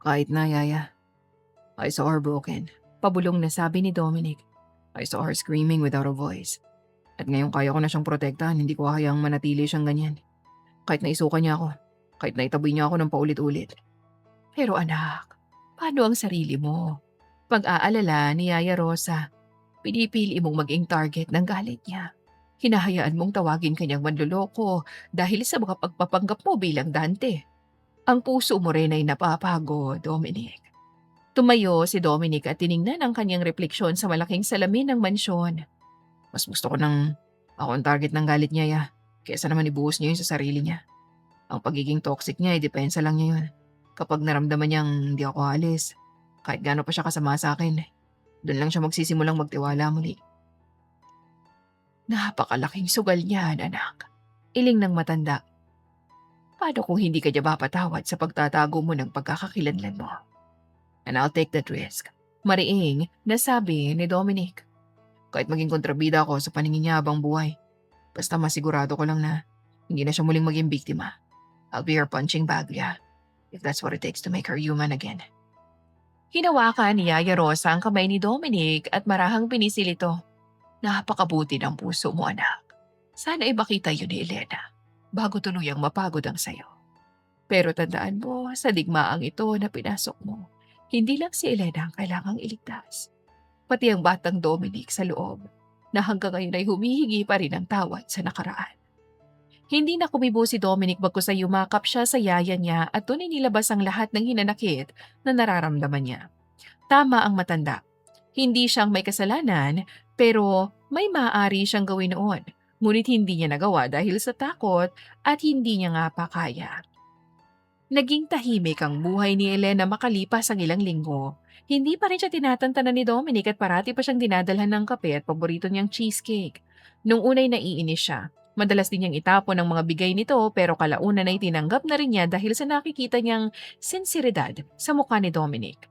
[SPEAKER 2] Kahit na, Yaya. I saw her broken. Pabulong na sabi ni Dominic. I saw her screaming without a voice. At ngayon kaya ko na siyang protektahan, hindi ko hayang manatili siyang ganyan. Kahit na isuka niya ako, kahit na itaboy niya ako ng paulit-ulit. Pero anak, paano ang sarili mo? Pag-aalala ni Yaya Rosa, pinipili mong maging target ng galit niya. Hinahayaan mong tawagin kanyang manloloko dahil sa mga pagpapanggap mo bilang Dante. Ang puso mo rin ay napapago, Dominic. Tumayo si Dominic at tiningnan ang kanyang refleksyon sa malaking salamin ng mansyon. Mas gusto ko nang ako ang target ng galit niya, ya. Kesa naman ibuhos niya yun sa sarili niya. Ang pagiging toxic niya ay depensa lang niya yun. Kapag naramdaman niyang hindi ako alis, kahit gaano pa siya kasama sa akin, doon lang siya magsisimulang magtiwala muli. Napakalaking sugal niyan, anak. Iling ng matanda. Paano kung hindi ka niya mapatawad sa pagtatago mo ng pagkakakilanlan mo? And I'll take that risk. Mariing, nasabi ni Dominic. Kahit maging kontrabida ako sa paningin niya habang buhay. Basta masigurado ko lang na hindi na siya muling maging biktima. I'll be her punching bag, yeah. If that's what it takes to make her human again. Hinawakan ni Yaya Rosa ang kamay ni Dominic at marahang pinisil ito. Napakabuti ng puso mo, anak. Sana ibakita yun ni Elena bago tuluyang mapagod ang sayo. Pero tandaan mo, sa digmaang ito na pinasok mo, hindi lang si Elena ang kailangang iligtas. Pati ang batang Dominic sa loob na hanggang ngayon ay humihingi pa rin ng tawad sa nakaraan. Hindi na kumibo si Dominic bagkus ay yumakap siya sa yaya niya at doon ay nilabas ang lahat ng hinanakit na nararamdaman niya. Tama ang matanda. Hindi siyang may kasalanan pero may maaari siyang gawin noon. Ngunit hindi niya nagawa dahil sa takot at hindi niya nga pa kaya. Naging tahimik ang buhay ni Elena makalipas ang ilang linggo. Hindi pa rin siya tinatantanan ni Dominic at parati pa siyang dinadalhan ng kape at paborito niyang cheesecake. Nung unay naiinis siya, madalas din niyang itapon ang mga bigay nito pero kalaunan ay tinanggap na rin niya dahil sa nakikita niyang sinseridad sa mukha ni Dominic.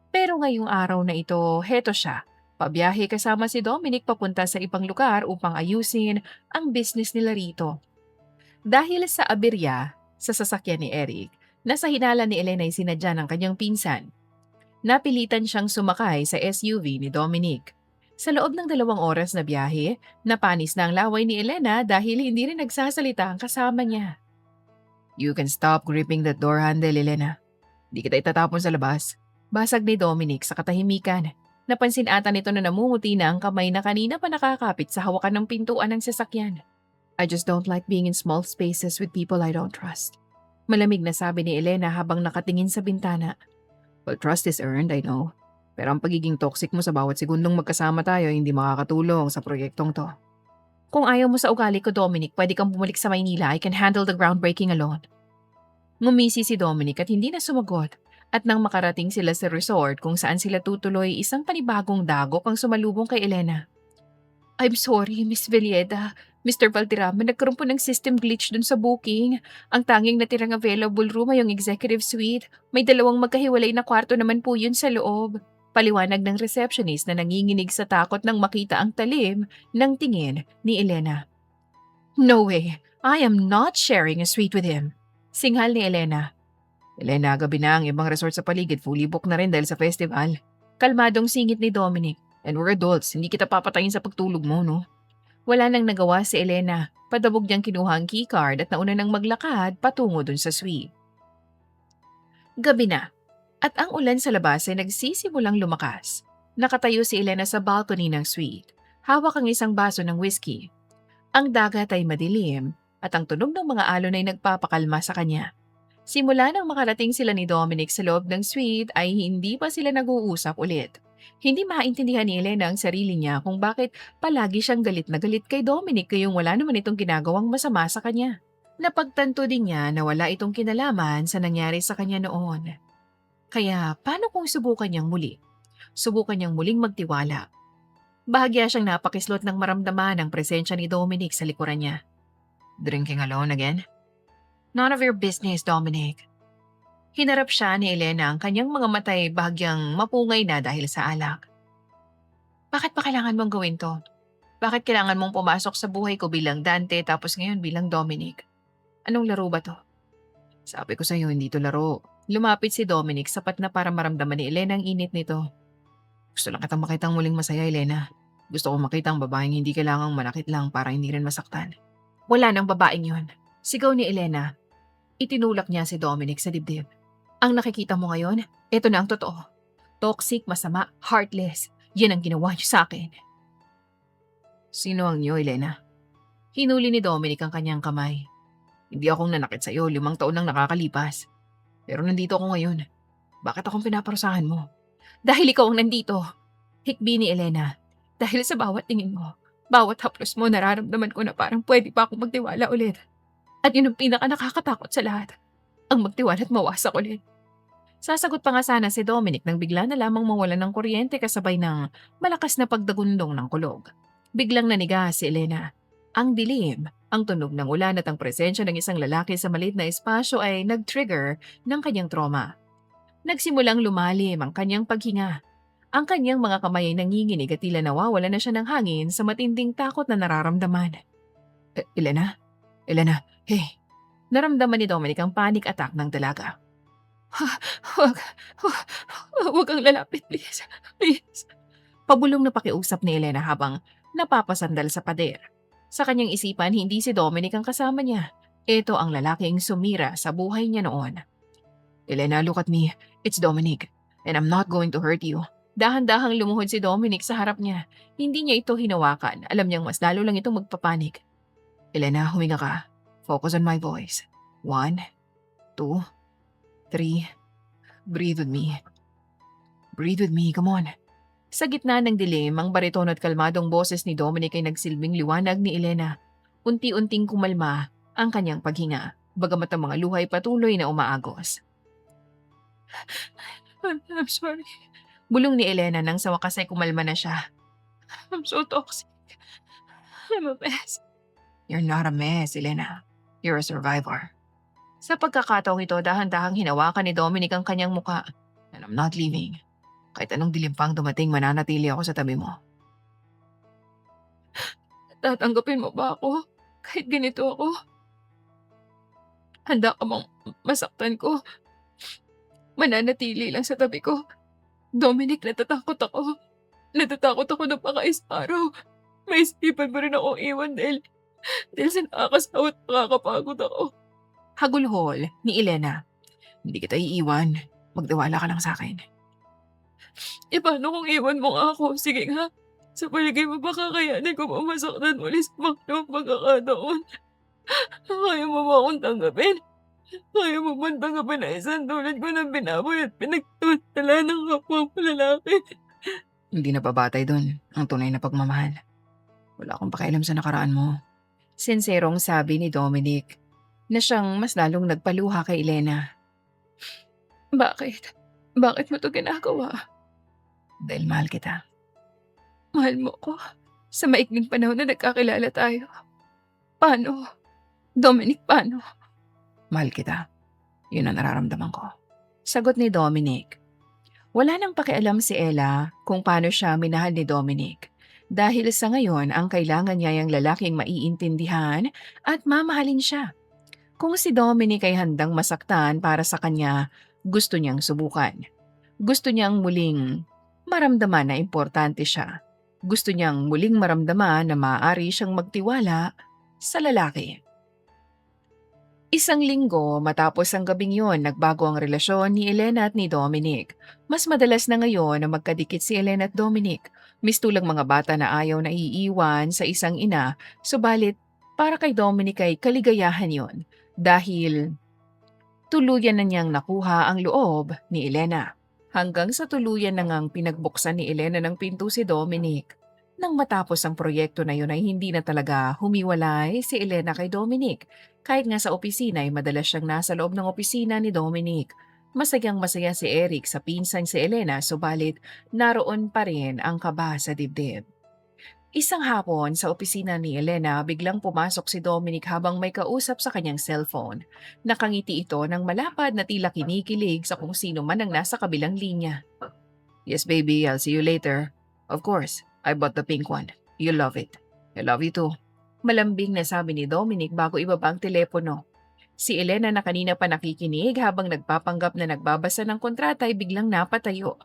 [SPEAKER 2] Pero ngayong araw na ito, heto siya. Pabiyahe kasama si Dominic papunta sa ibang lugar upang ayusin ang business nila rito. Dahil sa aberya sa sasakyan ni Eric, nasa hinala ni Elena ay sinadya ng kanyang pinsan. Napilitan siyang sumakay sa SUV ni Dominic. Sa loob ng 2 oras na biyahe, napanis na ang laway ni Elena dahil hindi rin nagsasalita ang kasama niya. You can stop gripping that door handle, Elena. Di kita itatapon sa labas. Basag ni Dominic sa katahimikan. Napansin ata nito na namumuti na ang kamay na kanina pa nakakapit sa hawakan ng pintuan ng sasakyan. I just don't like being in small spaces with people I don't trust. Malamig na sabi ni Elena habang nakatingin sa bintana. Well, trust is earned, I know. Pero ang pagiging toxic mo sa bawat segundong magkasama tayo hindi makakatulong sa proyektong to. Kung ayaw mo sa ugali ko, Dominic, pwede kang bumalik sa Maynila. I can handle the groundbreaking alone. Ngumisi si Dominic at hindi na sumagot. At nang makarating sila sa resort kung saan sila tutuloy, isang panibagong dagok ang sumalubong kay Elena. I'm sorry, Miss Villeda. Mr. Valderrama, nagkaroon po ng system glitch dun sa booking. Ang tanging natirang available room ay yung executive suite. May 2 magkahiwalay na kwarto naman po yun sa loob. Paliwanag ng receptionist na nanginginig sa takot nang makita ang talim ng tingin ni Elena. No way, I am not sharing a suite with him. Singhal ni Elena. Elena, gabi na ang ibang resort sa paligid fully booked na rin dahil sa festival. Kalmadong singit ni Dominic. And we're adults, hindi kita papatayin sa pagtulog mo, no? Wala nang nagawa si Elena. Padabog niyang kinuha ang keycard at nauna nang maglakad patungo dun sa suite. Gabi na, at ang ulan sa labas ay nagsisimulang lumakas. Nakatayo si Elena sa balcony ng suite. Hawak ang isang baso ng whiskey. Ang dagat ay madilim at ang tunog ng mga alon ay nagpapakalma sa kanya. Simula nang makarating sila ni Dominic sa loob ng suite ay hindi pa sila nag-uusap ulit. Hindi maintindihan ni Elena ang sarili niya kung bakit palagi siyang galit na galit kay Dominic kayong wala naman itong ginagawang masama sa kanya. Napagtanto din niya na wala itong kinalaman sa nangyari sa kanya noon. Kaya paano kung subukan niyang muli? Subukan niyang muling magtiwala. Bahagya siyang napakislot ng maramdaman ang presensya ni Dominic sa likuran niya. Drinking alone again? None of your business, Dominic. Hinarap siya ni Elena, ang kanyang mga matay bahagyang mapungay na dahil sa alak. Bakit pa kailangan mong gawin to? Bakit kailangan mong pumasok sa buhay ko bilang Dante tapos ngayon bilang Dominic? Anong laro ba to? Sabi ko sa'yo, hindi to laro. Lumapit si Dominic sapat na para maramdaman ni Elena ang init nito. Gusto lang kitang makitang muling masaya, Elena. Gusto ko makita ang babaeng hindi kailangang manakit lang para hindi rin masaktan. Wala nang babaeng yun. Sigaw ni Elena. Itinulak niya si Dominic sa dibdib. Ang nakikita mo ngayon, ito na ang totoo. Toxic, masama, heartless. Yan ang ginawa niyo sa akin. Sino ang niyo, Elena? Hinuli ni Dominic ang kanyang kamay. Hindi akong nanakit sa'yo, 5 taon nang nakakalipas. Pero nandito ako ngayon. Bakit akong pinaparusahan mo? Dahil ikaw ang nandito. Hikbi ni Elena. Dahil sa bawat tingin mo, bawat haplos mo nararamdaman ko na parang pwede pa akong magtiwala ulit. At yun ang pinaka nakakatakot sa lahat. Ang magtiwala at mawasak ulit. Sasagot pa nga sana si Dominic nang bigla na lamang mawalan ng kuryente kasabay ng malakas na pagdagundong ng kulog. Biglang naniga si Elena. Ang dilim, ang tunog ng ulan at ang presensya ng isang lalaki sa maliit na espasyo ay nag-trigger ng kanyang trauma. Nagsimulang lumalim ang kanyang paghinga. Ang kanyang mga kamay ay nanginginig at tila nawawala na siya ng hangin sa matinding takot na nararamdaman. Elena? Elena, hey! Naramdaman ni Dominic ang panic attack ng dalaga. Huwag kang lalapit, please. Please. Pabulong na pakiusap ni Elena habang napapasandal sa pader. Sa kanyang isipan, hindi si Dominic ang kasama niya. Ito ang lalaking sumira sa buhay niya noon. Elena, look at me. It's Dominic. And I'm not going to hurt you. Dahan-dahang lumuhod si Dominic sa harap niya. Hindi niya ito hinawakan. Alam niyang mas lalo lang itong magpapanik. Elena, huminga ka. Focus on my voice. 1, 2, 3. Breathe with me. Breathe with me, come on. Sa gitna ng dilim, ang bariton at kalmadong boses ni Dominic ay nagsilbing liwanag ni Elena. Unti-unting kumalma ang kanyang paghinga, bagamat ang mga luha ay patuloy na umaagos. I'm sorry. Bulong ni Elena nang sa wakas ay kumalma na siya. I'm so toxic. I'm a mess. You're not a mess, Elena. You're a survivor. Sa pagkakataong ito, dahan-dahang hinawakan ni Dominic ang kanyang muka. And I'm not leaving. Kahit anong dilim pang dumating, mananatili ako sa tabi mo. Tatanggapin mo ba ako? Kahit ganito ako? Handa ka bang masaktan ko? Mananatili lang sa tabi ko. Dominic, natatakot ako. Natatakot ako na pakaisang araw. May isipan pa rin akong iwan dahil sa nakakasawa at nakakapagod ako. Hagulhol ni Elena. Hindi kita iiwan. Magtiwala ka lang sa akin. Paano kung iwan mo nga ako? Sige nga. Sa paligay mo ba kakayanin ko mamasaktan muli sa mga pagkakataon? Kaya mo ba akong tanggapin? Kaya mo ba tanggapin na isang tulad ko na binaboy at pinagtutala ng kapwa mo lalaki? Hindi na pabatay dun ang tunay na pagmamahal. Wala akong pakialam sa nakaraan mo. Sinserong sabi ni Dominic na siyang mas lalong nagpaluha kay Elena. Bakit? Bakit mo to ginagawa? Dahil mahal kita. Mahal mo ko? Sa maikling panahon na nagkakilala tayo. Paano? Dominic, paano? Mahal kita. Yun ang nararamdaman ko. Sagot ni Dominic. Wala nang pakialam si Ella kung paano siya minahal ni Dominic. Dahil sa ngayon, ang kailangan niya yung lalaking maiintindihan at mamahalin siya. Kung si Dominic ay handang masaktan para sa kanya, gusto niyang subukan. Gusto niyang muling maramdaman na importante siya. Gusto niyang muling maramdaman na maaari siyang magtiwala sa lalaki. Isang linggo matapos ang gabing yon, nagbago ang relasyon ni Elena at ni Dominic. Mas madalas na ngayon na magkadikit si Elena at Dominic. Mistulang mga bata na ayaw na iiwan sa isang ina, subalit para kay Dominic ay kaligayahan yon dahil tuluyan na niyang nakuha ang loob ni Elena. Hanggang sa tuluyan na ngang pinagbuksan ni Elena ng pinto si Dominic. Nang matapos ang proyekto na yun ay hindi na talaga humiwalay si Elena kay Dominic. Kahit nga sa opisina ay madalas siyang nasa loob ng opisina ni Dominic. Masayang masaya si Eric sa pinsan si Elena, subalit naroon pa rin ang kaba sa dibdib. Isang hapon sa opisina ni Elena, biglang pumasok si Dominic habang may kausap sa kanyang cellphone. Nakangiti ito ng malapad na tila kinikilig sa kung sino man ang nasa kabilang linya. "Yes baby, I'll see you later. Of course, I bought the pink one. You love it. I love you too." Malambing na sabi ni Dominic bago ibaba ang telepono. Si Elena na kanina pa nakikinig habang nagpapanggap na nagbabasa ng kontrata ay biglang napatayo.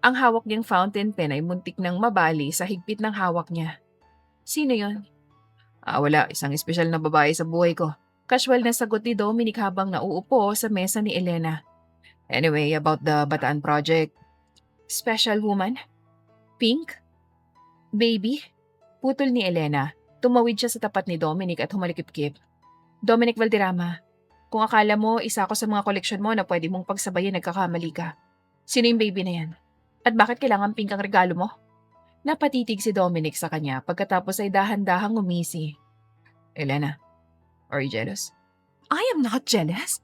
[SPEAKER 2] Ang hawak niyang fountain pen ay muntik nang mabali sa higpit ng hawak niya. "Sino yon?" Wala, isang espesyal na babae sa buhay ko." Casual na sagot ni Dominic habang nauupo sa mesa ni Elena. "Anyway, about the Bataan project." "Special woman? Pink? Baby?" Putol ni Elena. Tumawid siya sa tapat ni Dominic at humalikip-kip. "Dominic Valderrama, kung akala mo isa ako sa mga koleksyon mo na pwede mong pagsabayin, nagkakamali ka. Sino yung baby na yan? At bakit kailangan pink ang regalo mo?" Napatitig si Dominic sa kanya pagkatapos ay dahan-dahang umisi. "Elena, are you jealous?"
[SPEAKER 1] I am not jealous.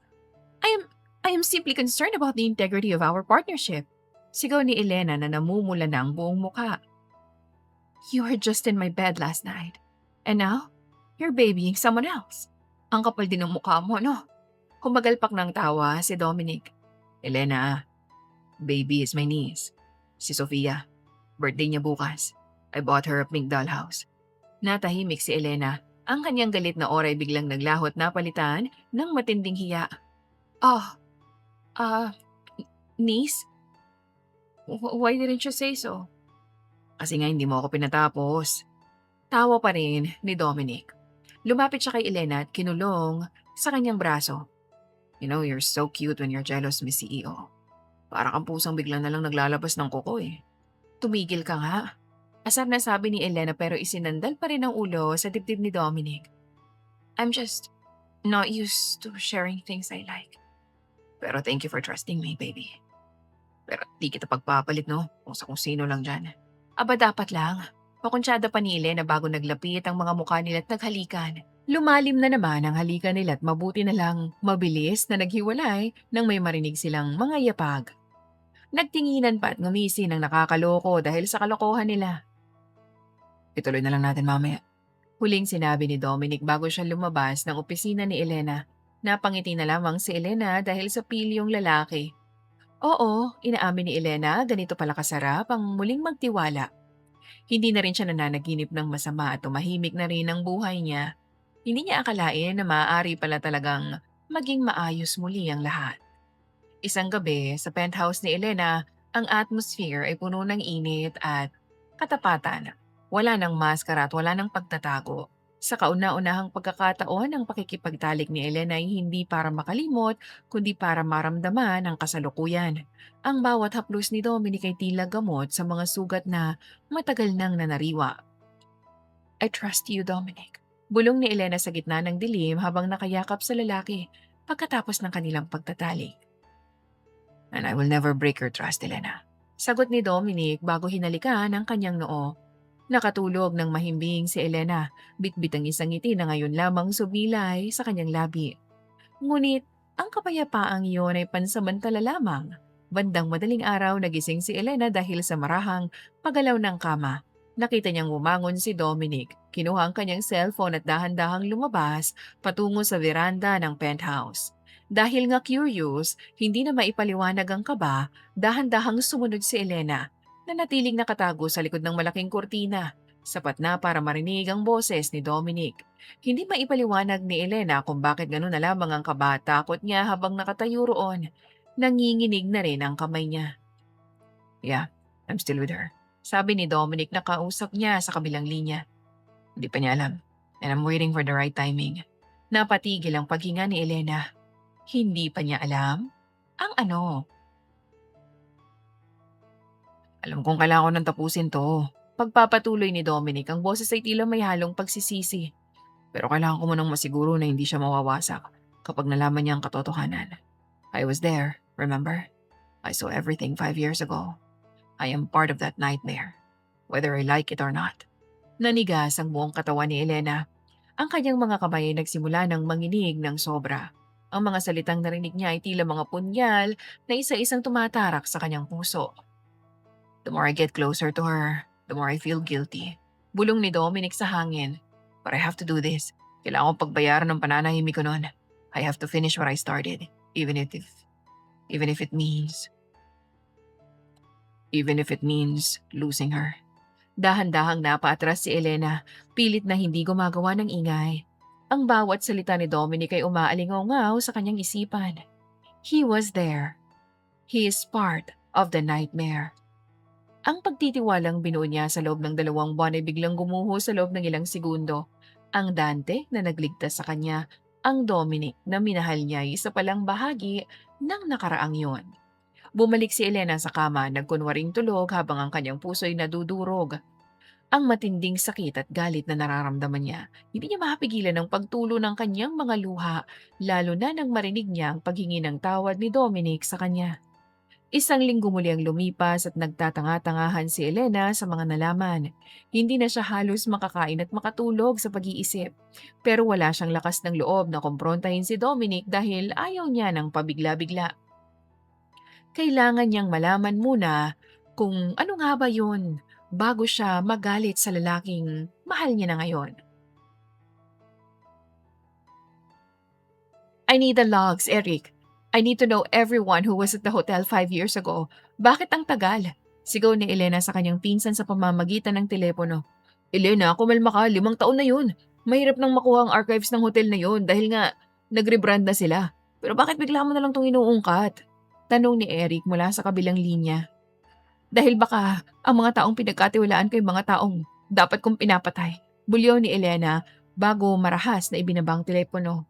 [SPEAKER 1] I am simply concerned about the integrity of our partnership.
[SPEAKER 2] Sigaw ni Elena na namumula na ang buong mukha.
[SPEAKER 1] You were just in my bed last night. And now, you're babying someone else. Ang kapal din ng mukha mo, no?"
[SPEAKER 2] Humagalpak ng tawa si Dominic. "Elena, baby is my niece. Si Sofia. Birthday niya bukas. I bought her a pink dollhouse." Natahimik si Elena. Ang kanyang galit na oray biglang naglahot na palitan ng matinding hiya.
[SPEAKER 1] Oh, uh, niece? Why didn't you say so?
[SPEAKER 2] "Kasi nga hindi mo ako pinatapos." Tawa pa rin ni Dominic. Lumapit siya kay Elena at kinulong sa kanyang braso. "You know, you're so cute when you're jealous, Miss CEO. Para kang pusang bigla na lang naglalabas ng kuko eh." "Tumigil ka nga." Asar na sabi ni Elena pero isinandal pa rin ang ulo sa dibdib ni Dominic.
[SPEAKER 1] I'm just not used to sharing things I like.
[SPEAKER 2] "Pero thank you for trusting me, baby. Pero di kita pagpapalit, no? Kung sa kung sino lang dyan."
[SPEAKER 1] Aba dapat lang. Pakunsyada pa ni Elena bago naglapit ang mga mukha nila at naghalikan.
[SPEAKER 2] Lumalim na naman ang halikan nila at mabuti na lang mabilis na naghiwalay nang may marinig silang mga yapag. Nagtinginan pa at ngumisi ng nakakaloko dahil sa kalokohan nila. "Ituloy na lang natin mamaya." Huling sinabi ni Dominic bago siya lumabas ng opisina ni Elena. Napangiti na lamang si Elena dahil sa pilyong lalaki. Oo, inaamin ni Elena, ganito pala kasarap ang muling magtiwala. Hindi na rin siya nananaginip ng masama at tumahimik na rin ang buhay niya. Hindi niya akalain na maaari pala talagang maging maayos muli ang lahat. Isang gabi, sa penthouse ni Elena, ang atmosphere ay puno ng init at katapatan. Wala nang maskara at wala nang pagtatago. Sa kauna-unahang pagkakataon, ang pakikipagtalik ni Elena ay hindi para makalimot, kundi para maramdaman ang kasalukuyan. Ang bawat haplos ni Dominic ay tila gamot sa mga sugat na matagal nang nanariwa. "I trust you, Dominic." Bulong ni Elena sa gitna ng dilim habang nakayakap sa lalaki pagkatapos ng kanilang pagtatalik. "And I will never break your trust, Elena." Sagot ni Dominic bago hinalikan ang kanyang noo. Nakatulog ng mahimbing si Elena, bitbit ang isang ngiti na ngayon lamang sumilay sa kanyang labi. Ngunit ang kapayapaang iyon ay pansamantala lamang. Bandang madaling araw nagising si Elena dahil sa marahang pagalaw ng kama. Nakita niyang bumangon si Dominic. Kinuha ang kanyang cellphone at dahan-dahang lumabas patungo sa veranda ng penthouse. Dahil nga curious, hindi na maipaliwanag ang kaba, dahan-dahang sumunod si Elena. Nanatiling nakatago sa likod ng malaking kurtina. Sapat na para marinig ang boses ni Dominic. Hindi maipaliwanag ni Elena kung bakit gano'n na lamang ang kaba-takot niya habang nakatayo roon. Nanginginig na rin ang kamay niya. Yeah, I'm still with her. Sabi ni Dominic na kausap niya sa kabilang linya. Hindi pa niya alam. And I'm waiting for the right timing. Napatigil ang paghinga ni Elena. Hindi pa niya alam? Ang ano? Alam kong kailangan ko nang tapusin to. Pagpapatuloy ni Dominic, ang boses ay tila may halong pagsisisi. Pero kailangan ko munang masiguro na hindi siya mawawasak kapag nalaman niya ang katotohanan. I was there, remember? I saw everything 5 years ago. I am part of that nightmare, whether I like it or not. Nanigas ang buong katawan ni Elena. Ang kanyang mga kamay ay nagsimula ng manginig ng sobra. Ang mga salitang narinig niya ay tila mga punyal na isa-isang tumatarak sa kanyang puso. The more I get closer to her, the more I feel guilty. Bulong ni Dominic sa hangin. But I have to do this. Kailangan kong pagbayaran ng pananahimik ko noon. I have to finish what I started, even if it means losing her. Dahan-dahang napaatras si Elena, pilit na hindi gumagawa ng ingay. Ang bawat salita ni Dominic ay umaalingaw-ngaw sa kanyang isipan. He was there. He is part of the nightmare. Ang pagtitiwalang binuo niya sa loob ng 2 buwan ay biglang gumuho sa loob ng ilang segundo. Ang Dante na nagligtas sa kanya, ang Dominic na minahal niya ay isa palang bahagi ng nakaraang yon. Bumalik si Elena sa kama, nagkunwaring tulog habang ang kanyang puso ay nadudurog. Ang matinding sakit at galit na nararamdaman niya, hindi niya mapigilan ang pagtulo ng kanyang mga luha, lalo na nang marinig niya ang paghingi ng tawad ni Dominic sa kanya. 1 linggo muli ang lumipas at nagtatanga-tangahan si Elena sa mga nalaman. Hindi na siya halos makakain at makatulog sa pag-iisip. Pero wala siyang lakas ng loob na kumprontahin si Dominic dahil ayaw niya ng pabigla-bigla. Kailangan niyang malaman muna kung ano nga ba yun bago siya magalit sa lalaking mahal niya na ngayon. I need the logs, Eric. I need to know everyone who was at the hotel 5 years ago. Bakit ang tagal? Sigaw ni Elena sa kanyang pinsan sa pamamagitan ng telepono. Elena, kumalma ka, 5 taon na yun. Mahirap nang makuha ang archives ng hotel na yun dahil nga nag-rebrand na sila. Pero bakit bigla mo na lang itong inuungkat? Tanong ni Eric mula sa kabilang linya. Dahil baka ang mga taong pinagkatiwalaan ko yung mga taong dapat kong pinapatay. Bulyaw ni Elena bago marahas na ibinabang telepono.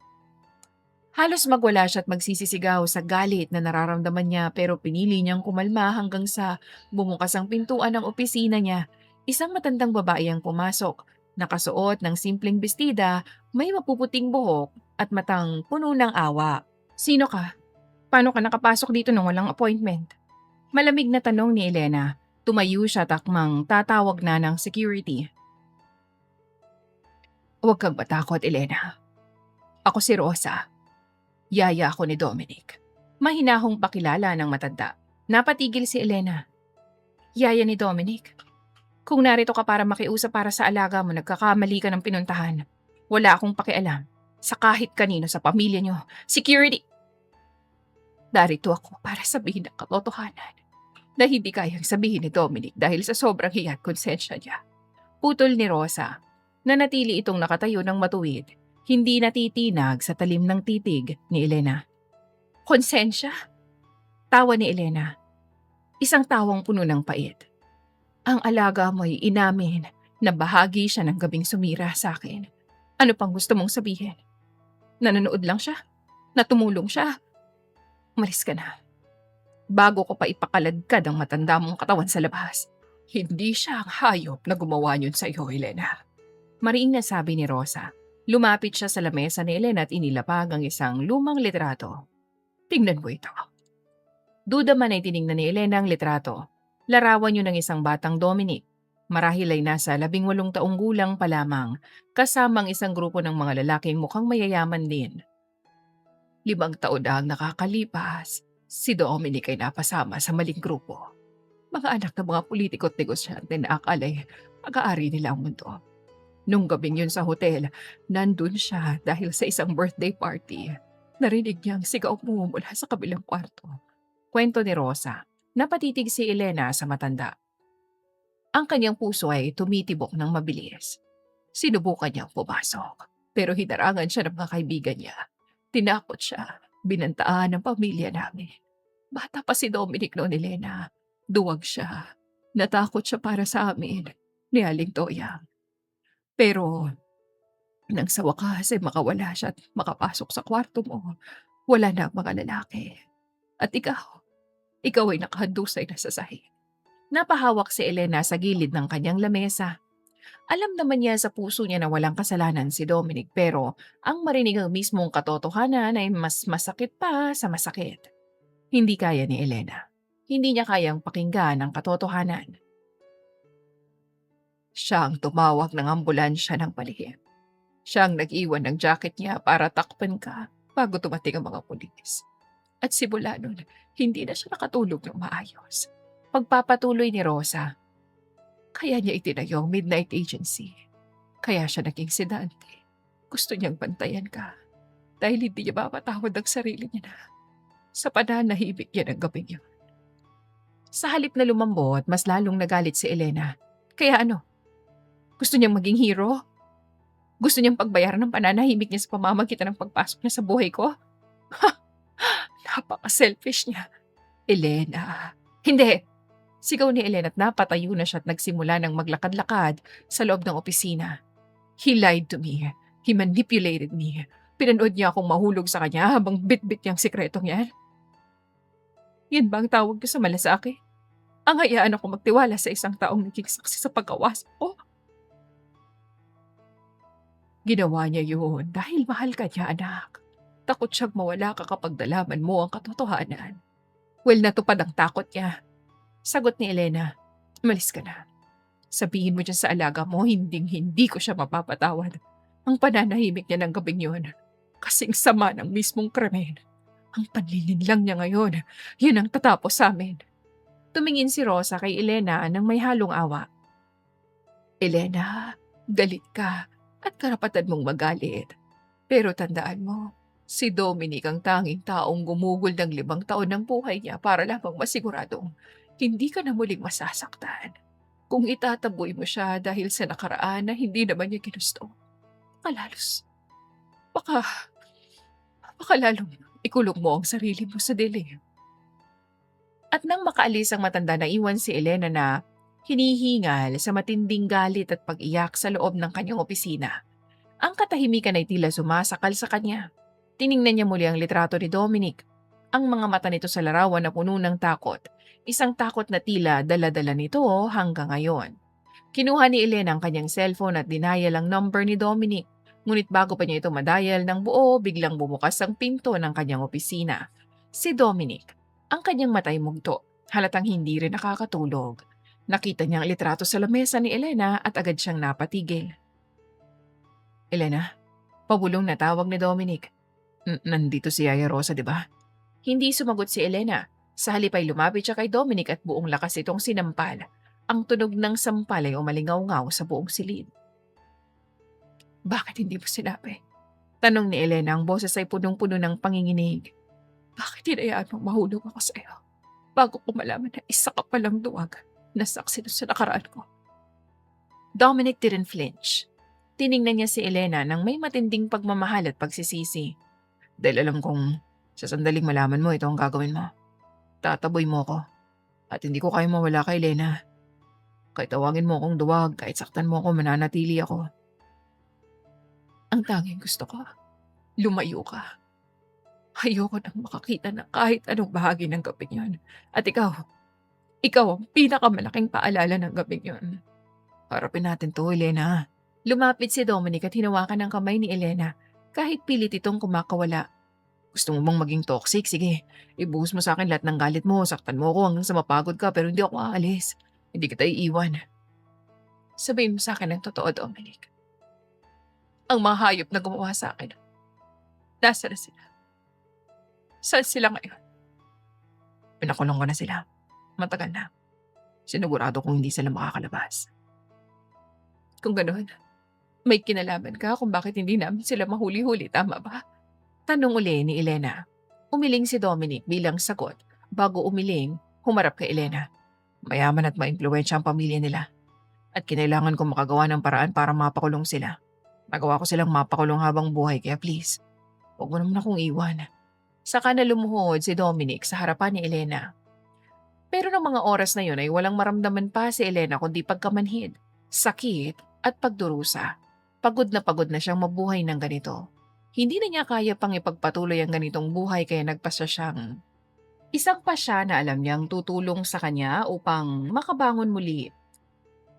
[SPEAKER 2] Halos magwala siya at magsisisigaw sa galit na nararamdaman niya pero pinili niyang kumalma hanggang sa bumukas ang pintuan ng opisina niya. Isang matandang babae ang pumasok, nakasuot ng simpleng bestida, may mapuputing buhok at matang puno ng awa. Sino ka? Paano ka nakapasok dito nang walang appointment? Malamig na tanong ni Elena. Tumayo siya takmang tatawag na ng security. Huwag kang matakot, Elena. Ako si Rosa. Yaya ako ni Dominic. Mahinahong pakilala ng matanda. Napatigil si Elena. Yaya ni Dominic? Kung narito ka para makiusap para sa alaga mo, nagkakamali ka ng pinuntahan. Wala akong pakialam sa kahit kanino sa pamilya niyo. Security! Darito ako para sabihin ang katotohanan na hindi kayang sabihin ni Dominic dahil sa sobrang hiya at konsensya niya. Putol ni Rosa. Nanatili itong nakatayo ng matuwid. Hindi natitinag sa talim ng titig ni Elena. Konsensya? Tawa ni Elena. Isang tawang puno ng pait. Ang alaga mo'y inamin na bahagi siya ng gabing sumira sa akin. Ano pang gusto mong sabihin? Nanonood lang siya? Natumulong siya? Umalis ka na. Bago ko pa ipakaladkad ang matanda mong katawan sa labas. Hindi siya ang hayop na gumawa niyon sa iyo, Elena. Mariing na sabi ni Rosa. Lumapit siya sa lamesa ni Elena at inilapag ang isang lumang litrato. Tingnan mo ito. Duda man ay tiningnan ni Elena ang litrato. Larawan yun ng isang batang Dominic. Marahil ay nasa 18 taong gulang pa lamang, kasamang isang grupo ng mga lalaking mukhang mayayaman din. 5 taon na ang nakakalipas, si Dominic ay napasama sa maling grupo. Mga anak ng mga politiko at negosyante na akalay pag-aari nila ang mundo. Nung gabing yun sa hotel, nandun siya dahil sa isang birthday party. Narinig niya ang sigaw mo mula sa kabilang kwarto. Kwento ni Rosa. Napatitig si Elena sa matanda. Ang kanyang puso ay tumitibok ng mabilis. Sinubukan niyang pumasok, pero hinarangan siya ng mga kaibigan niya. Tinakot siya, binantaan ng pamilya namin. Bata pa si Dominic noon, Elena. Duwag siya. Natakot siya para sa amin, ni Aling Toyang. Pero nang sa wakas ay makawala siya at makapasok sa kwarto mo, wala na ang mga lalaki. At ikaw ay nakahandusay na sa sahig. Napahawak si Elena sa gilid ng kanyang lamesa. Alam naman niya sa puso niya na walang kasalanan si Dominic, pero ang marinig ang mismong katotohanan ay mas masakit pa sa masakit. Hindi kaya ni Elena. Hindi niya kayang pakinggan ang katotohanan. Siya ang tumawag ng ambulansya ng palihim. Siya ang nag-iwan ng jacket niya para takpan ka bago tumating ang mga pulis. At simula nun, hindi na siya nakatulog ng maayos. Pagpapatuloy ni Rosa, kaya niya itinayo ang Midnight Agency. Kaya siya naging sedante. Gusto niyang bantayan ka dahil hindi niya mapatawad ang sarili niya na sa pananahimik niya ng gabing yun. Sa halip na lumambot, mas lalong nagalit si Elena. Kaya ano? Gusto niyang maging hero? Gusto niyang pagbayaran ng pananahimik niya sa pamamagitan ng pagpasok niya sa buhay ko? Napaka-selfish niya. Elena. Hindi! Sigaw ni Elena at napatayo na siya at nagsimula ng maglakad-lakad sa loob ng opisina. He lied to me. He manipulated me. Pinanood niya akong mahulog sa kanya habang bit-bit niyang sikretong yan. Yan ba ang tawag niyo sa malasake? Ang hayaan ako magtiwala sa isang taong naging saksi sa pagkawasak ko? Ginawa niya yun dahil mahal ka niya, anak. Takot siyang mawala ka kapag nalaman mo ang katotohanan. Well, natupad ang takot niya. Sagot ni Elena, umalis ka na. Sabihin mo dyan sa alaga mo, hindi ko siya mapapatawad. Ang pananahimik niya ng gabing yun, kasing sama ng mismong krimen. Ang panlilinlang niya ngayon, yun ang tatapos sa amin. Tumingin si Rosa kay Elena nang may halong awa. Elena, galit ka at karapatan mong magalit. Pero tandaan mo, si Dominic ang tanging taong gumugol ng 5 taon ng buhay niya para lamang masiguradong hindi ka na muling masasaktan. Kung itataboy mo siya dahil sa nakaraan na hindi naman niya ginusto, makalalos. Baka, baka lalong ikulong mo ang sarili mo sa dilim. At nang makaalis ang matanda, naiwan si Elena na hinihingal sa matinding galit at pag-iyak sa loob ng kanyang opisina. Ang katahimikan ay tila sumasakal sa kanya. Tiningnan niya muli ang litrato ni Dominic. Ang mga mata nito sa larawan na puno ng takot. Isang takot na tila dala-dala nito hanggang ngayon. Kinuha ni Elena ang kanyang cellphone at dinayal ang number ni Dominic. Ngunit bago pa niya ito madayal ng buo, biglang bumukas ang pinto ng kanyang opisina. Si Dominic. Ang kanyang matay mugto. Halatang hindi rin nakakatulog. Nakita niya ang litrato sa lamesa ni Elena at agad siyang napatigil. Elena, pabulong na tawag ni Dominic. Nandito si Yaya Rosa, di ba? Hindi sumagot si Elena. Sa halip ay lumapit siya kay Dominic at buong lakas itong sinampal. Ang tunog ng sampal ay umalingaw-ngaw sa buong silid. Bakit hindi mo sinabi? Tanong ni Elena, ang boses ay punong-puno ng panginginig. Bakit hinayaan mong mahulog ako sa iyo? Bago ko malaman na isa ka palang duwag na saksi doon sa nakaraan ko. Dominic didn't flinch. Tiningnan niya si Elena nang may matinding pagmamahal at pagsisisi. Dahil alam kong sa sandaling malaman mo ito ang gagawin mo. Tataboy mo ko. At hindi ko kaya mawala kay Elena. Kahit tawagin mo akong duwag, kahit saktan mo ako, mananatili ako. Ang tanging gusto ko, lumayo ka. Ayoko nang makakita ng kahit anong bahagi ng gabing yun. At ikaw ang pinakamalaking paalala ng gabing yun. Harapin natin to, Elena. Lumapit si Dominic at hinawakan ang kamay ni Elena kahit pilit itong kumakawala. Gusto mo bang maging toxic? Sige, ibuhos mo sa akin lahat ng galit mo, saktan mo ako hanggang sa mapagod ka pero hindi ako aalis. Hindi kita iiwan. Sabihin mo sa akin ang totoo, Dominic. Ang mga hayop na gumawa sa akin, nasa na sila? Saan sila ngayon? Pinakulong ko na sila. Matagal na. Sinigurado kong hindi sila makakalabas. Kung ganoon, may kinalaman ka kung bakit hindi namin sila mahuli-huli, tama ba? Tanong uli ni Elena. Umiling si Dominic bilang sagot. Bago umiling, humarap kay Elena. Mayaman at maimpluwensya ang pamilya nila. At kinailangan kong makagawa ng paraan para mapakulong sila. Nagawa ko silang mapakulong habang buhay kaya please, huwag mo naman akong iwan. Saka na lumuhod si Dominic sa harapan ni Elena. Pero ng mga oras na yun ay walang maramdaman pa si Elena kundi pagkamanhid, sakit at pagdurusa. Pagod na siyang mabuhay ng ganito. Hindi na niya kaya pang ipagpatuloy ang ganitong buhay kaya nagpasya siyang isang pasya na alam niyang tutulong sa kanya upang makabangon muli.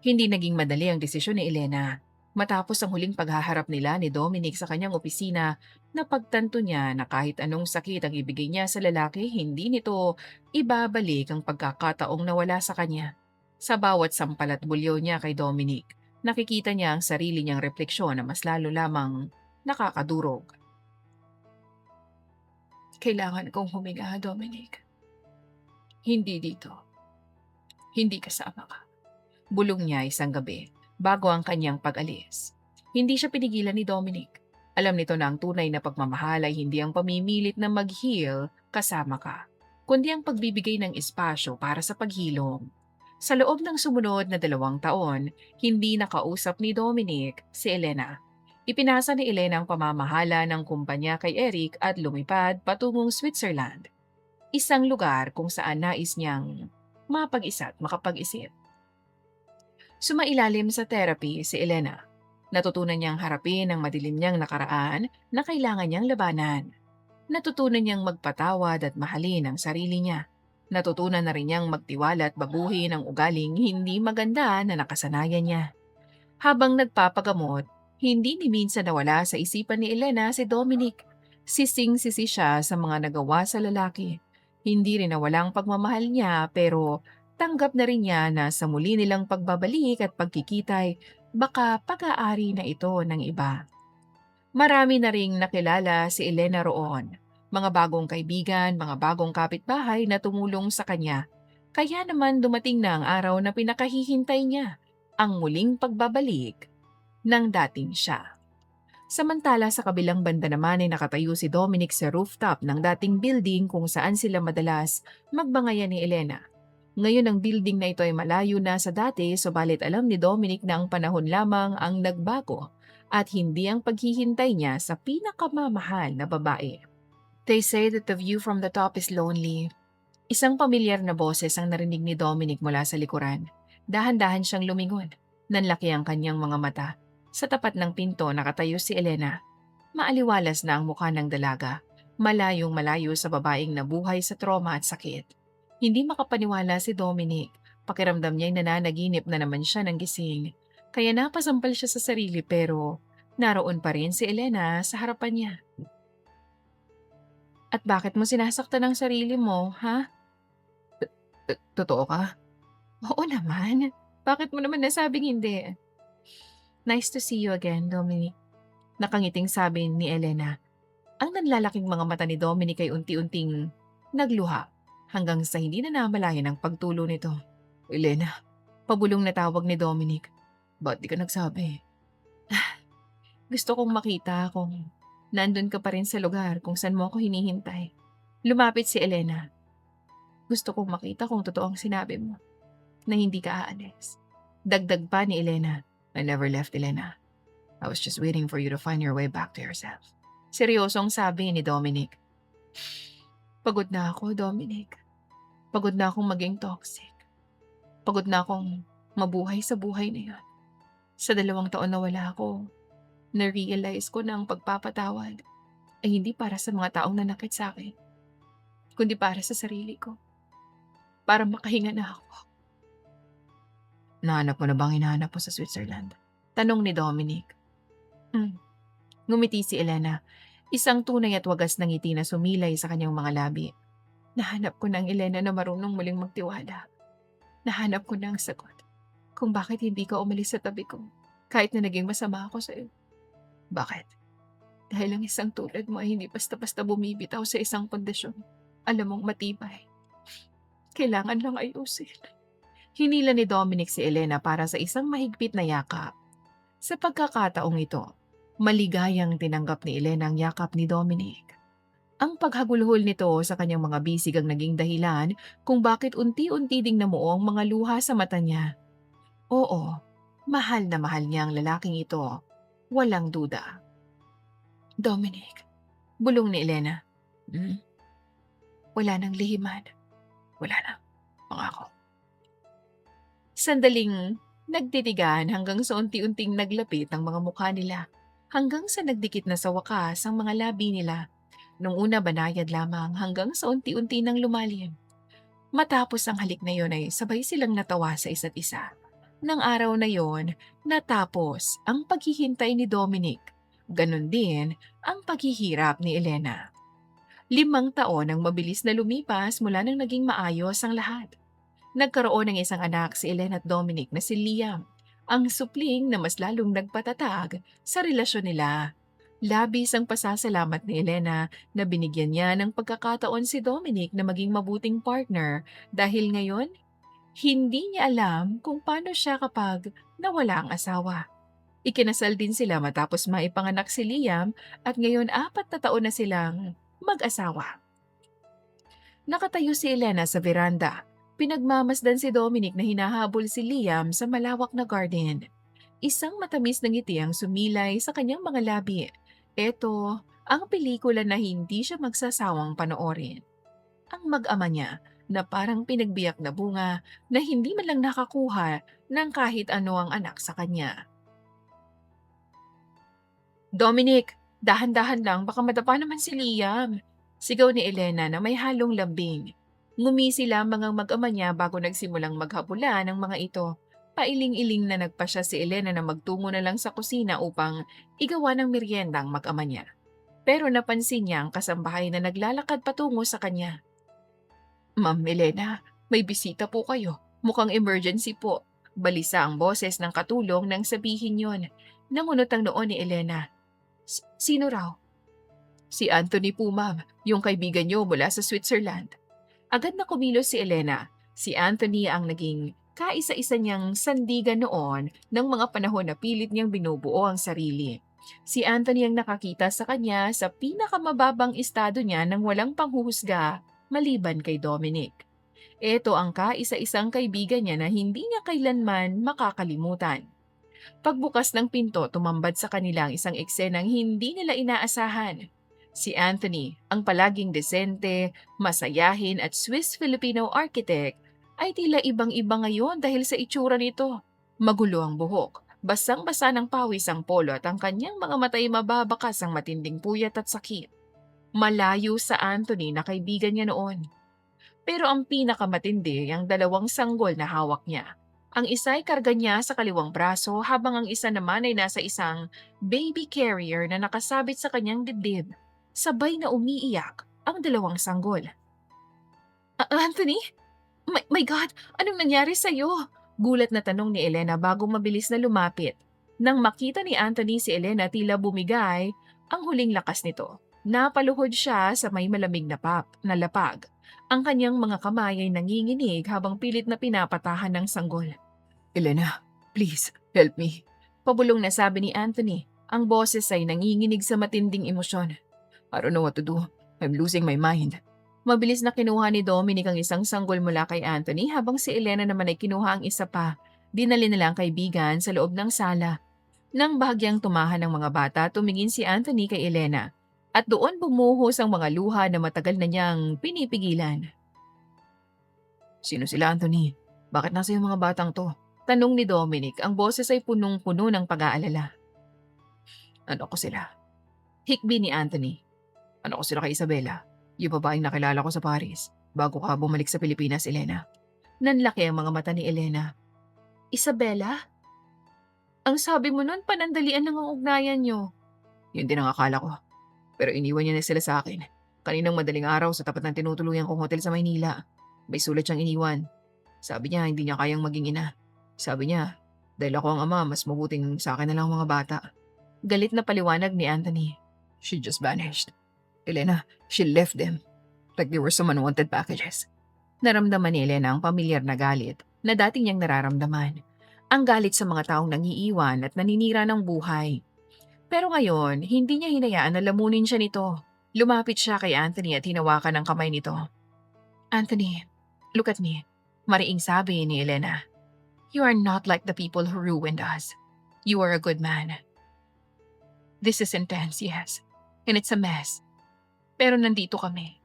[SPEAKER 2] Hindi naging madali ang desisyon ni Elena. Matapos ang huling paghaharap nila ni Dominic sa kanyang opisina, napagtanto niya na kahit anong sakit ang ibigay niya sa lalaki, hindi nito ibabalik ang pagkakataong nawala sa kanya. Sa bawat sampal at bulyaw niya kay Dominic, nakikita niya ang sarili niyang refleksyon na mas lalo lamang nakakadurog. Kailangan kong huminga, Dominic. Hindi dito. Hindi kasama ka. Bulong niya isang gabi, bago ang kanyang pag-alis. Hindi siya pinigilan ni Dominic. Alam nito na ang tunay na pagmamahal ay hindi ang pamimilit na mag-heal kasama ka, kundi ang pagbibigay ng espasyo para sa paghilom. Sa loob ng sumunod na 2 taon, hindi nakausap ni Dominic si Elena. Ipinasa ni Elena ang pamamahala ng kumpanya kay Eric at lumipad patungong Switzerland. Isang lugar kung saan nais niyang mapag-isa at makapag-isip. Sumailalim sa therapy si Elena. Natutunan niyang harapin ang madilim niyang nakaraan na kailangan niyang labanan. Natutunan niyang magpatawad at mahalin ang sarili niya. Natutunan na rin niyang magtiwala at baguhin ang ugaling hindi maganda na nakasanayan niya. Habang nagpapagamot, hindi ni minsan nawala sa isipan ni Elena si Dominic. Sising-sisi siya sa mga nagawa sa lalaki. Hindi rin nawala ang pagmamahal niya pero tanggap na rin niya na sa muli nilang pagbabalik at pagkikitay, baka pag-aari na ito ng iba. Marami na ring nakilala si Elena roon. Mga bagong kaibigan, mga bagong kapitbahay na tumulong sa kanya. Kaya naman dumating na ang araw na pinakahihintay niya, ang muling pagbabalik ng dating siya. Samantala sa kabilang banda naman ay nakatayo si Dominic sa rooftop ng dating building kung saan sila madalas magbangayan ni Elena. Ngayon ang building na ito ay malayo na sa dati, subalit alam ni Dominic na ang panahon lamang ang nagbago at hindi ang paghihintay niya sa pinakamamahal na babae. They say that the view from the top is lonely. Isang pamilyar na boses ang narinig ni Dominic mula sa likuran. Dahan-dahan siyang lumingon. Nanlaki ang kanyang mga mata. Sa tapat ng pinto nakatayo si Elena. Maaliwalas na ang mukha ng dalaga. Malayong malayo sa babaeng nabuhay sa trauma at sakit. Hindi makapaniwala si Dominic. Pakiramdam niya ay nananaginip na naman siya ng gising. Kaya napasampal siya sa sarili pero naroon pa rin si Elena sa harapan niya. At bakit mo sinasaktan ang sarili mo, ha? Totoo ka? Oo naman. Bakit mo naman nasabing hindi? Nice to see you again, Dominic. Nakangiting sabi ni Elena. Ang nanlalaking mga mata ni Dominic ay unti-unting nagluha hanggang sa hindi na namalayan ang pagtulo nito. Elena, pabulong na tawag ni Dominic. Ba't di ka nagsabi? Gusto kong makita kung nandun ka pa rin sa lugar kung saan mo ako hinihintay. Lumapit si Elena. Gusto kong makita kung totoo ang sinabi mo, na hindi ka aalis. Dagdag pa ni Elena. I never left, Elena. I was just waiting for you to find your way back to yourself. Seryosong sabi ni Dominic. Pagod na ako, Dominic. Pagod na akong maging toxic. Pagod na akong mabuhay sa buhay na yun. Sa 2 taon na wala ako, na-realize ko na ang pagpapatawad ay hindi para sa mga taong nanakit sa akin, kundi para sa sarili ko. Para makahinga na ako. Nahanap mo na bang hinahanap mo sa Switzerland? Tanong ni Dominic. Ngumiti si Elena. Isang tunay at wagas na ngiti na sumilay sa kanyang mga labi. Nahanap ko na ang Elena na marunong muling magtiwala. Nahanap ko na ang sagot kung bakit hindi ka umalis sa tabi ko kahit na naging masama ako sa iyo. Bakit? Dahil ang isang tulad mo ay hindi basta-basta bumibitaw sa isang kondisyon. Alam mong matibay. Kailangan lang ayusin. Hinila ni Dominic si Elena para sa isang mahigpit na yakap. Sa pagkakataong ito, maligayang tinanggap ni Elena ang yakap ni Dominic. Ang paghagulhol nito sa kanyang mga bisig ang naging dahilan kung bakit unti-unti ding namuo ang mga luha sa mata niya. Oo, Mahal na mahal niya ang lalaking ito. Walang duda. Dominic, bulong ni Elena. "Hmm, wala nang lihiman. Wala na. Pangako." Sandaling nagtitigan hanggang sa unti-unting naglapit ang mga mukha nila. Hanggang sa nagdikit na sa wakas ang mga labi nila. Nung una banayad lamang hanggang sa unti-unti nang lumalim. Matapos ang halik na yon ay sabay silang natawa sa isa't isa. Nang araw na yon, natapos ang paghihintay ni Dominic. Ganon din ang paghihirap ni Elena. 5 taon ang mabilis na lumipas mula nang naging maayos ang lahat. Nagkaroon ng isang anak si Elena at Dominic na si Liam, ang supling na mas lalong nagpatatag sa relasyon nila. Labis ang pasasalamat ni Elena na binigyan niya ng pagkakataon si Dominic na maging mabuting partner dahil ngayon, hindi niya alam kung paano siya kapag nawala ang asawa. Ikinasal din sila matapos maipanganak si Liam at ngayon 4 na taon na silang mag-asawa. Nakatayo si Elena sa veranda. Pinagmamasdan si Dominic na hinahabol si Liam sa malawak na garden. Isang matamis na ngiti ang sumilay sa kanyang mga labi. Ito ang pelikula na hindi siya magsasawang panoorin. Ang mag-ama niya na parang pinagbiyak na bunga na hindi man lang nakakuha ng kahit ano ang anak sa kanya. "Dominic, dahan-dahan lang baka madapa naman si Liam," sigaw ni Elena na may halong lambing. Ngumisi lamang ang mag-ama niya bago nagsimulang maghabulan ang mga ito. Pailing-iling na nagpasya si Elena na magtungo na lang sa kusina upang igawa ng merienda ang mag-ama niya. Pero napansin niya ang kasambahay na naglalakad patungo sa kanya. "Ma'am Elena, may bisita po kayo. Mukhang emergency po." Balisa ang boses ng katulong nang sabihin yon. Nangunot ang noon ni Elena. Sino raw?" "Si Anthony po ma'am, yung kaibigan niyo mula sa Switzerland." Agad na kumilos si Elena. Si Anthony ang naging kaisa-isa niyang sandigan noon ng mga panahon na pilit niyang binubuo ang sarili. Si Anthony ang nakakita sa kanya sa pinakamababang estado niya nang walang panghuhusga maliban kay Dominic. Ito ang kaisa-isang kaibigan niya na hindi niya kailanman makakalimutan. Pagbukas ng pinto, tumambad sa kanila ang isang eksenang hindi nila inaasahan. Si Anthony, ang palaging desente, masayahin at Swiss-Filipino architect, ay tila ibang-iba ngayon dahil sa itsura nito. Magulo ang buhok, basang-basa ng pawis ang polo at ang kanyang mga mata'y mababakas ang matinding puyat at sakit. Malayo sa Anthony na kaibigan niya noon. Pero ang pinakamatindi ay ang 2 sanggol na hawak niya. Ang isa ay karga niya sa kaliwang braso habang ang isa naman ay nasa isang baby carrier na nakasabit sa kanyang dibdib. Sabay na umiiyak ang 2 sanggol. Anthony? My God, anong nangyari sa'yo?" Gulat na tanong ni Elena bago mabilis na lumapit. Nang makita ni Anthony si Elena tila bumigay ang huling lakas nito. Napaluhod siya sa may malamig na lapag. Ang kanyang mga kamay ay nanginginig habang pilit na pinapatahan ng sanggol. "Elena, please, help me." Pabulong na sabi ni Anthony. Ang boses ay nanginginig sa matinding emosyon. "I don't know what to do. I'm losing my mind." Mabilis na kinuha ni Dominic ang isang sanggol mula kay Anthony habang si Elena naman ay kinuha ang isa pa. Dinali nila ang kaibigan sa loob ng sala. Nang bahagyang tumahan ng mga bata, tumingin si Anthony kay Elena. At doon bumuhos ang mga luha na matagal na niyang pinipigilan. "Sino sila, Anthony? Bakit nasa yung mga batang to?" Tanong ni Dominic. Ang boses ay punong-puno ng pag-aalala. "Ano ko sila?" Hikbi ni Anthony. "Ano ko sila kay Isabela? Yung babaeng nakilala ko sa Paris bago ka bumalik sa Pilipinas, Elena." Nanlaki ang mga mata ni Elena. "Isabela? Ang sabi mo nun, panandalian lang ang ugnayan niyo." "Yun din ang akala ko. Pero iniwan niya na sila sa akin. Kaninang madaling araw sa tapat ng tinutuluyan kong hotel sa Maynila. May sulat siyang iniwan. Sabi niya hindi niya kayang maging ina. Sabi niya, dahil ako ang ama, mas mabuting sa akin na lang ang mga bata." Galit na paliwanag ni Anthony. "She just vanished. Elena, she left them. Like they were some unwanted packages." Naramdaman ni Elena ang pamilyar na galit na dati niyang nararamdaman. Ang galit sa mga taong nangiiwan at naninira ng buhay. Pero ngayon, hindi niya hinayaan na lamunin siya nito. Lumapit siya kay Anthony at hinawakan ang kamay nito. "Anthony, look at me." Mariing sabi ni Elena.
[SPEAKER 1] You are not like the people who ruined us. You are a good man. This is intense, yes. And it's a mess. Pero nandito kami.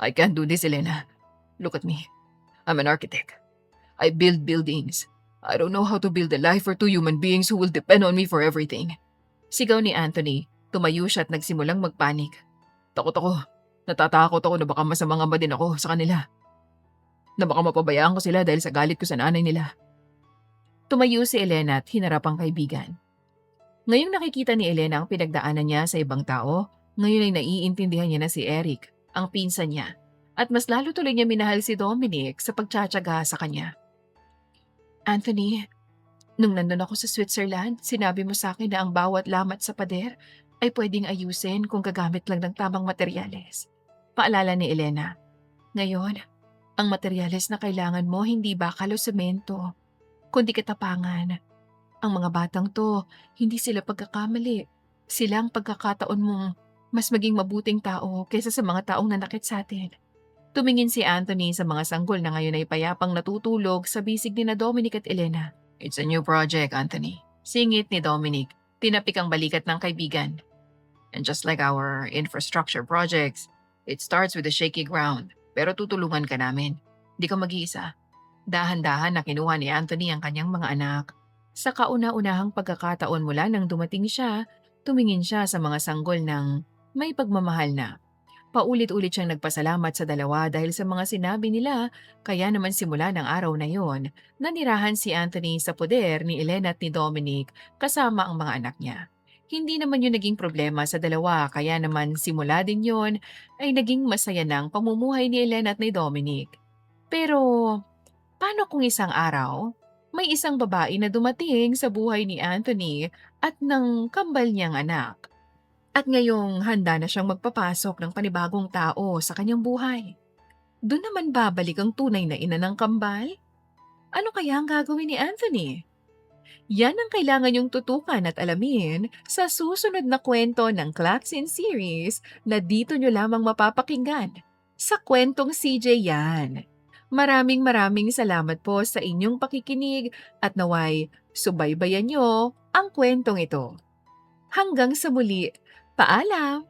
[SPEAKER 2] I can't do this, Elena. Look at me. I'm an architect. I build buildings. I don't know how to build a life for two human beings who will depend on me for everything. Sigaw ni Anthony. Tumayo siya at nagsimulang magpanik. Takot ako. Natatakot ako na baka masamang din ako sa kanila. Na baka mapabayaan ko sila dahil sa galit ko sa nanay nila. Tumayo si Elena at hinarap ang kaibigan. Ngayong nakikita ni Elena ang pinagdaanan niya sa ibang tao, ngayon ay naiintindihan niya na si Eric, ang pinsan niya, at mas lalo tuloy niya minahal si Dominic sa pagtsatsaga sa kanya. Anthony, nung nandun ako sa Switzerland, sinabi mo sa akin na ang bawat lamat sa pader ay pwedeng ayusin kung gagamit lang ng tamang materyales. Paalala ni Elena. Ngayon, ang materyales na kailangan mo hindi bakal o semento, kundi katapangan. Ang mga batang to, hindi sila pagkakamali. Sila ang pagkakataon mong mas maging mabuting tao kaysa sa mga taong nanakit sa atin. Tumingin si Anthony sa mga sanggol na ngayon ay payapang natutulog sa bisig ni na Dominic at Elena. It's a new project, Anthony. Singit ni Dominic. Tinapik ang balikat ng kaibigan. And just like our infrastructure projects, it starts with a shaky ground. Pero tutulungan ka namin. Di ka mag-iisa. Dahan-dahan na kinuha ni Anthony ang kanyang mga anak. Sa kauna-unahang pagkakataon mula nang dumating siya, tumingin siya sa mga sanggol ng may pagmamahal na. Paulit-ulit siyang nagpasalamat sa dalawa dahil sa mga sinabi nila, kaya naman simula ng araw na yon, nanirahan si Anthony sa poder ni Elena at ni Dominic kasama ang mga anak niya. Hindi naman yun naging problema sa dalawa, kaya naman simula din yon ay naging masaya ng pamumuhay ni Elena at ni Dominic. Pero paano kung isang araw, may isang babae na dumating sa buhay ni Anthony at ng kambal niyang anak? At ngayong handa na siyang magpapasok ng panibagong tao sa kanyang buhay. Doon naman babalik ang tunay na ina ng kambal? Ano kaya ang gagawin ni Anthony? Yan ang kailangan niyong tutukan at alamin sa susunod na kwento ng Claxin series na dito niyo lamang mapapakinggan. Sa kwentong CJ yan. Maraming salamat po sa inyong pakikinig at naway subaybayan niyo ang kwentong ito. Hanggang sa muli, paalam!